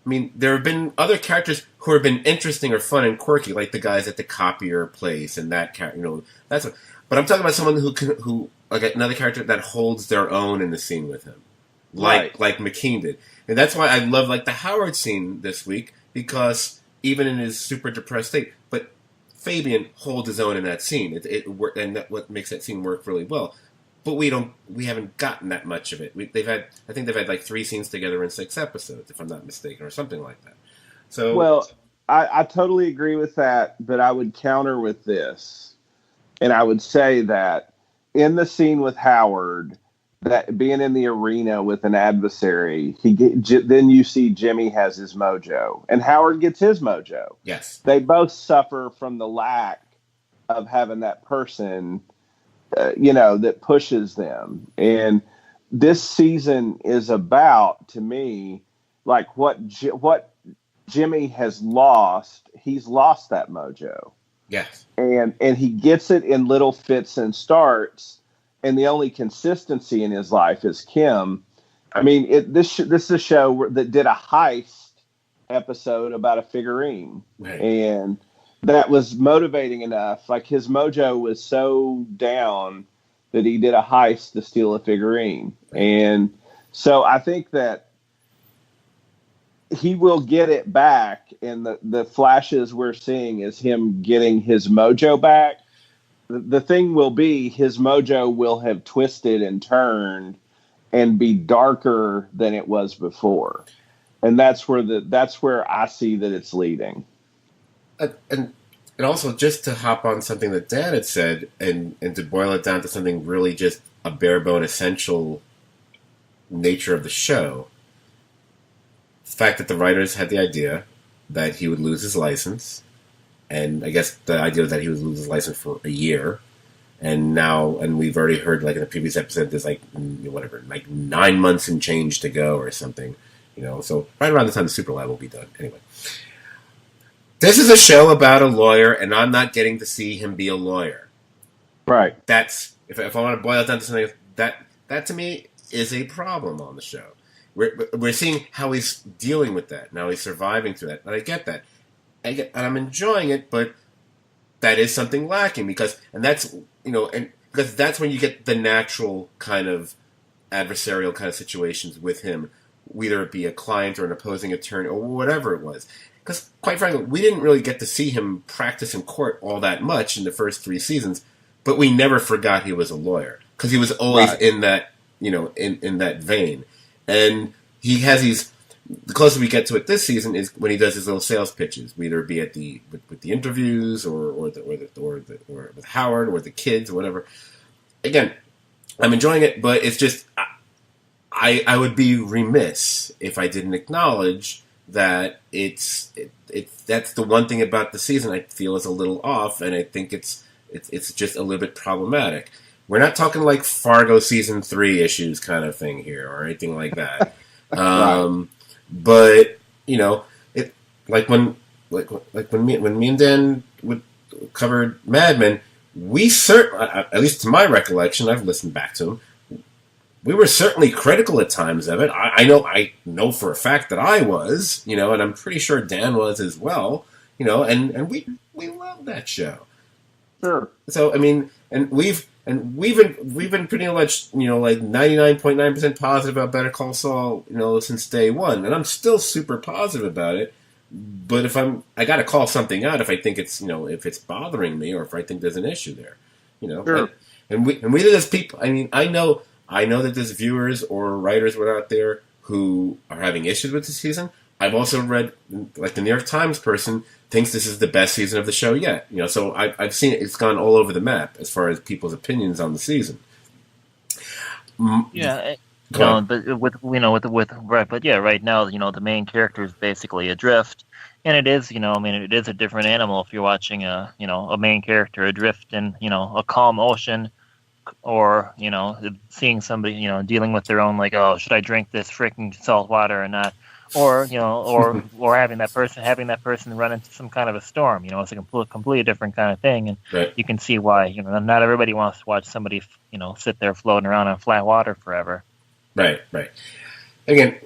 I mean, there have been other characters who have been interesting or fun and quirky, like the guys at the copier place and that character. You know, that's. But I'm talking about someone who like another character that holds their own in the scene with him, like McKean did, and that's why I love like the Howard scene this week, because even in his super depressed state, but Fabian holds his own in that scene. And that's what makes that scene work really well. But we haven't gotten that much of it. I think they've had like 3 scenes together in 6 episodes, if I'm not mistaken, or something like that. So, well, I totally agree with that, but I would counter with this, and I would say that in the scene with Howard, that being in the arena with an adversary, then you see Jimmy has his mojo, and Howard gets his mojo. Yes, they both suffer from the lack of having that person, that pushes them. And this season is about, to me, like what Jimmy has lost. He's lost that mojo. Yes, and he gets it in little fits and starts. And the only consistency in his life is Kim. I mean, this is a show that did a heist episode about a figurine, right. And that was motivating enough. Like, his mojo was so down that he did a heist to steal a figurine. And so I think that he will get it back, and the flashes we're seeing is him getting his mojo back. The thing will be his mojo will have twisted and turned and be darker than it was before. And that's where I see that it's leading. And also, just to hop on something that Dan had said, and to boil it down to something really just a bare bone essential nature of the show, the fact that the writers had the idea that he would lose his license, and I guess the idea that he would lose his license for a year, and we've already heard, like in the previous episode, there's like 9 months and change to go or something, so right around the time the Super Lab will be done. Anyway, this is a show about a lawyer, and I'm not getting to see him be a lawyer. Right. That's, if I want to boil it down to something, that to me is a problem on the show. We're seeing how he's dealing with that. Now he's surviving through that, and I get that. And I'm enjoying it, but that is something lacking because that's when you get the natural kind of adversarial kind of situations with him, whether it be a client or an opposing attorney or whatever it was. Because quite frankly, we didn't really get to see him practice in court all that much in the first 3 seasons, but we never forgot he was a lawyer because he was always in that in that vein, and he has these. The closer we get to it this season is when he does his little sales pitches, whether it be at with the interviews or with Howard or the kids or whatever. Again, I'm enjoying it, but it's just I would be remiss if I didn't acknowledge that it's that's the one thing about the season I feel is a little off, and I think it's just a little bit problematic. We're not talking like Fargo season 3 issues kind of thing here or anything like that. But it when me and Dan covered Mad Men, we certainly, at least to my recollection, I've listened back to them. we were certainly critical at times of it. I know for a fact that I was, and I'm pretty sure Dan was as well, and we love that show. Sure. So I mean, and we've been pretty much like 99.9% positive about Better Call Saul since day one, and I'm still super positive about it. But if I got to call something out if I think it's if it's bothering me or if I think there's an issue there, Sure. and we did as people. I mean, I know that there's viewers or writers out there who are having issues with the season. I've also read, like, the New York Times person thinks this is the best season of the show yet. So I've seen it. It's gone all over the map as far as people's opinions on the season. Yeah, but right now, the main character is basically adrift, and it is, it is a different animal if you're watching a main character adrift in, a calm ocean, or seeing somebody, dealing with their own, like, oh, should I drink this freaking salt water or not? Or or having that person run into some kind of a storm. It's a completely different kind of thing, and Right. you can see why. Not everybody wants to watch somebody sit there floating around on flat water forever. Right. Again,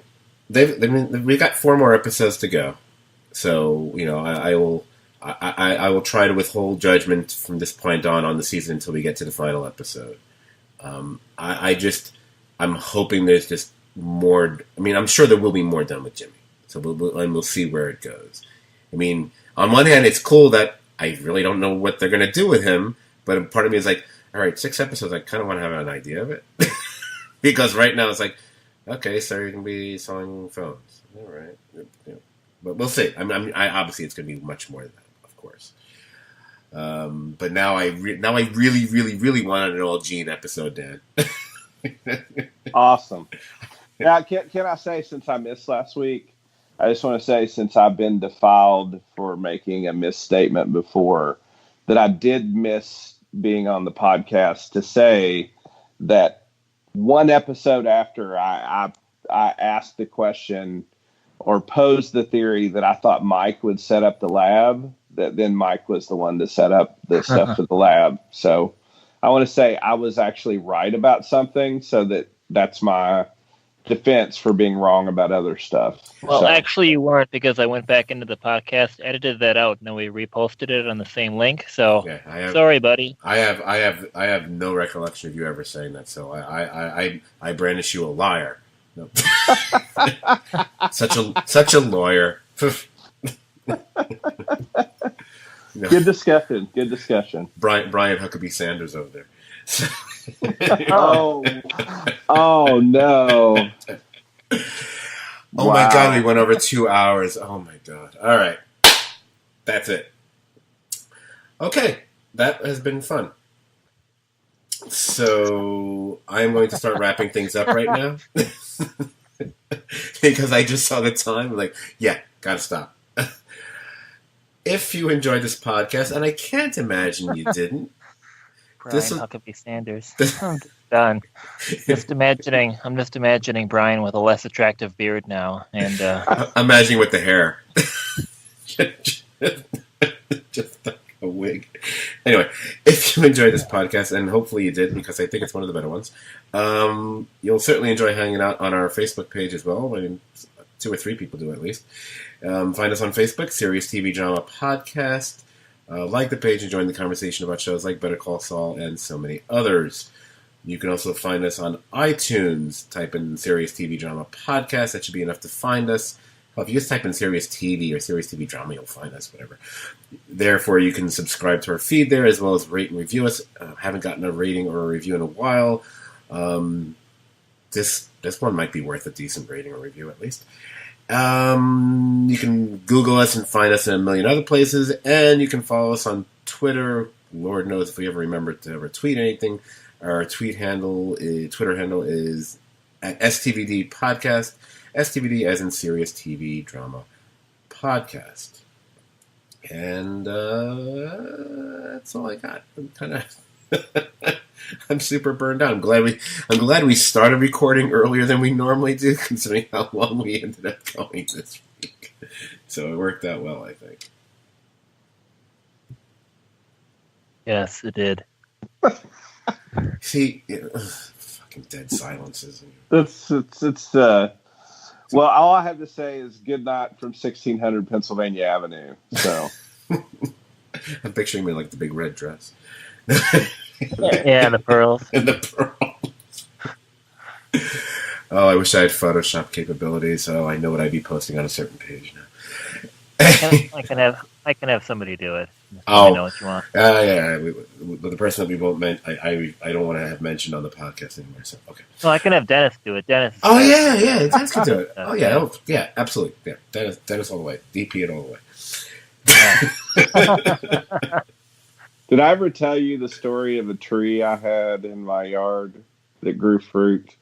we got 4 more episodes to go, so I will try to withhold judgment from this point on the season until we get to the final episode. I'm hoping there's just more. I mean, I'm sure there will be more done with Jimmy. So we'll see where it goes. I mean, on one hand, it's cool that I really don't know what they're going to do with him, but part of me is like, all right, 6 episodes, I kind of want to have an idea of it. Because right now it's like, okay, so you're going to be selling phones. All right. But we'll see. I obviously it's going to be much more than that, of course. But now I really, really, really want an all Gene episode, Dan. Awesome. Now, can I say, since I missed last week, I just want to say, since I've been defiled for making a misstatement before, that I did miss being on the podcast to say that one episode after I asked the question or posed the theory that I thought Mike would set up the lab, that then Mike was the one to set up the stuff for the lab. So I want to say I was actually right about something, so that's my defense for being wrong about other stuff. Well, actually, you weren't, because I went back into the podcast, edited that out, and then we reposted it on the same link. So, sorry, buddy. I have no recollection of you ever saying that. So I brandish you a liar. No. such a lawyer. Good discussion. Brian Huckabee Sanders over there. Oh no. Oh wow. My God, we went over 2 hours. Oh my God. All right. That's it. Okay. That has been fun. So I am going to start wrapping things up right now. Because I just saw the time. Like, yeah, gotta stop. If you enjoyed this podcast, and I can't imagine you didn't. Brian Huckabee Sanders. I'm done. I'm just imagining Brian with a less attractive beard now, and imagining with the hair, just like a wig. Anyway, if you enjoyed this podcast, and hopefully you did, because I think it's one of the better ones, you'll certainly enjoy hanging out on our Facebook page as well. I mean, 2 or 3 people do at least. Find us on Facebook, Serious TV Drama Podcast. Like the page and join the conversation about shows like Better Call Saul and so many others. You can also find us on iTunes. Type in Serious TV Drama Podcast. That should be enough to find us. Well, if you just type in Serious TV or Serious TV Drama, you'll find us, whatever. Therefore, you can subscribe to our feed there, as well as rate and review us. Haven't gotten a rating or a review in a while. This one might be worth a decent rating or review, at least. You can Google us and find us in a million other places, and you can follow us on Twitter. Lord knows if we ever remember to ever tweet anything. Our Twitter handle is at STVD Podcast. STVD as in Serious TV Drama Podcast. And that's all I got. I'm super burned out. I'm glad we started recording earlier than we normally do, considering how long we ended up going this week. So it worked out well, I think. Yes, it did. See, fucking dead silences. It's well, all I have to say is good night from 1600 Pennsylvania Avenue. So I'm picturing me like the big red dress. Yeah, the pearls. And the pearls. Oh, I wish I had Photoshop capabilities. Oh, I know what I'd be posting on a certain page now. I can have somebody do it. I know what you want. Yeah. The person that we both meant, I don't want to have mentioned on the podcast anymore. So okay. Well, I can have Dennis do it. Dennis. Oh yeah, Dennis can do it. Oh yeah, absolutely. Yeah, Dennis all the way. DP it all the way. Yeah. did I ever tell you the story of a tree I had in my yard that grew fruit?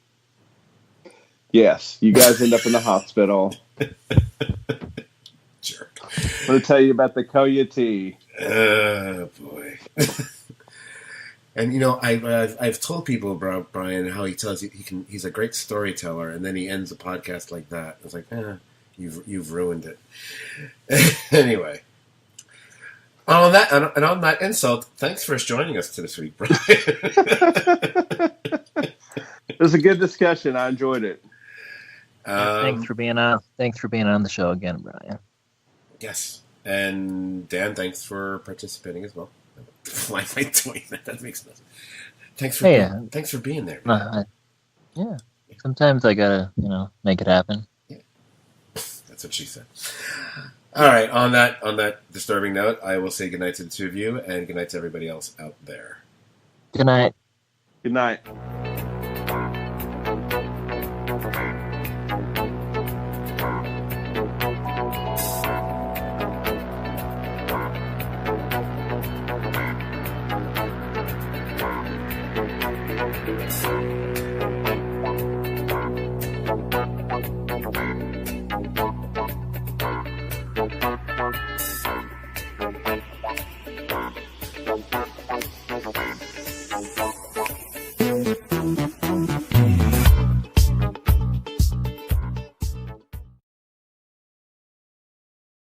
Yes, you guys end up in the hospital. Jerk. I'm going to tell you about the coyote. Oh boy. And you know, I've told people about Brian how he tells you he's a great storyteller, and then he ends a podcast like that. It's like, you've ruined it. Anyway, on that insult, thanks for joining us this week, Brian. It was a good discussion. I enjoyed it. Thanks for being on. Thanks for being on the show again, Brian. Yes, and Dan, thanks for participating as well. Why am I doing that? That makes no sense. Thanks for being there. Yeah. Sometimes I gotta, make it happen. Yeah. That's what she said. All right. On that disturbing note, I will say goodnight to the two of you, and goodnight to everybody else out there. Good night. Good night.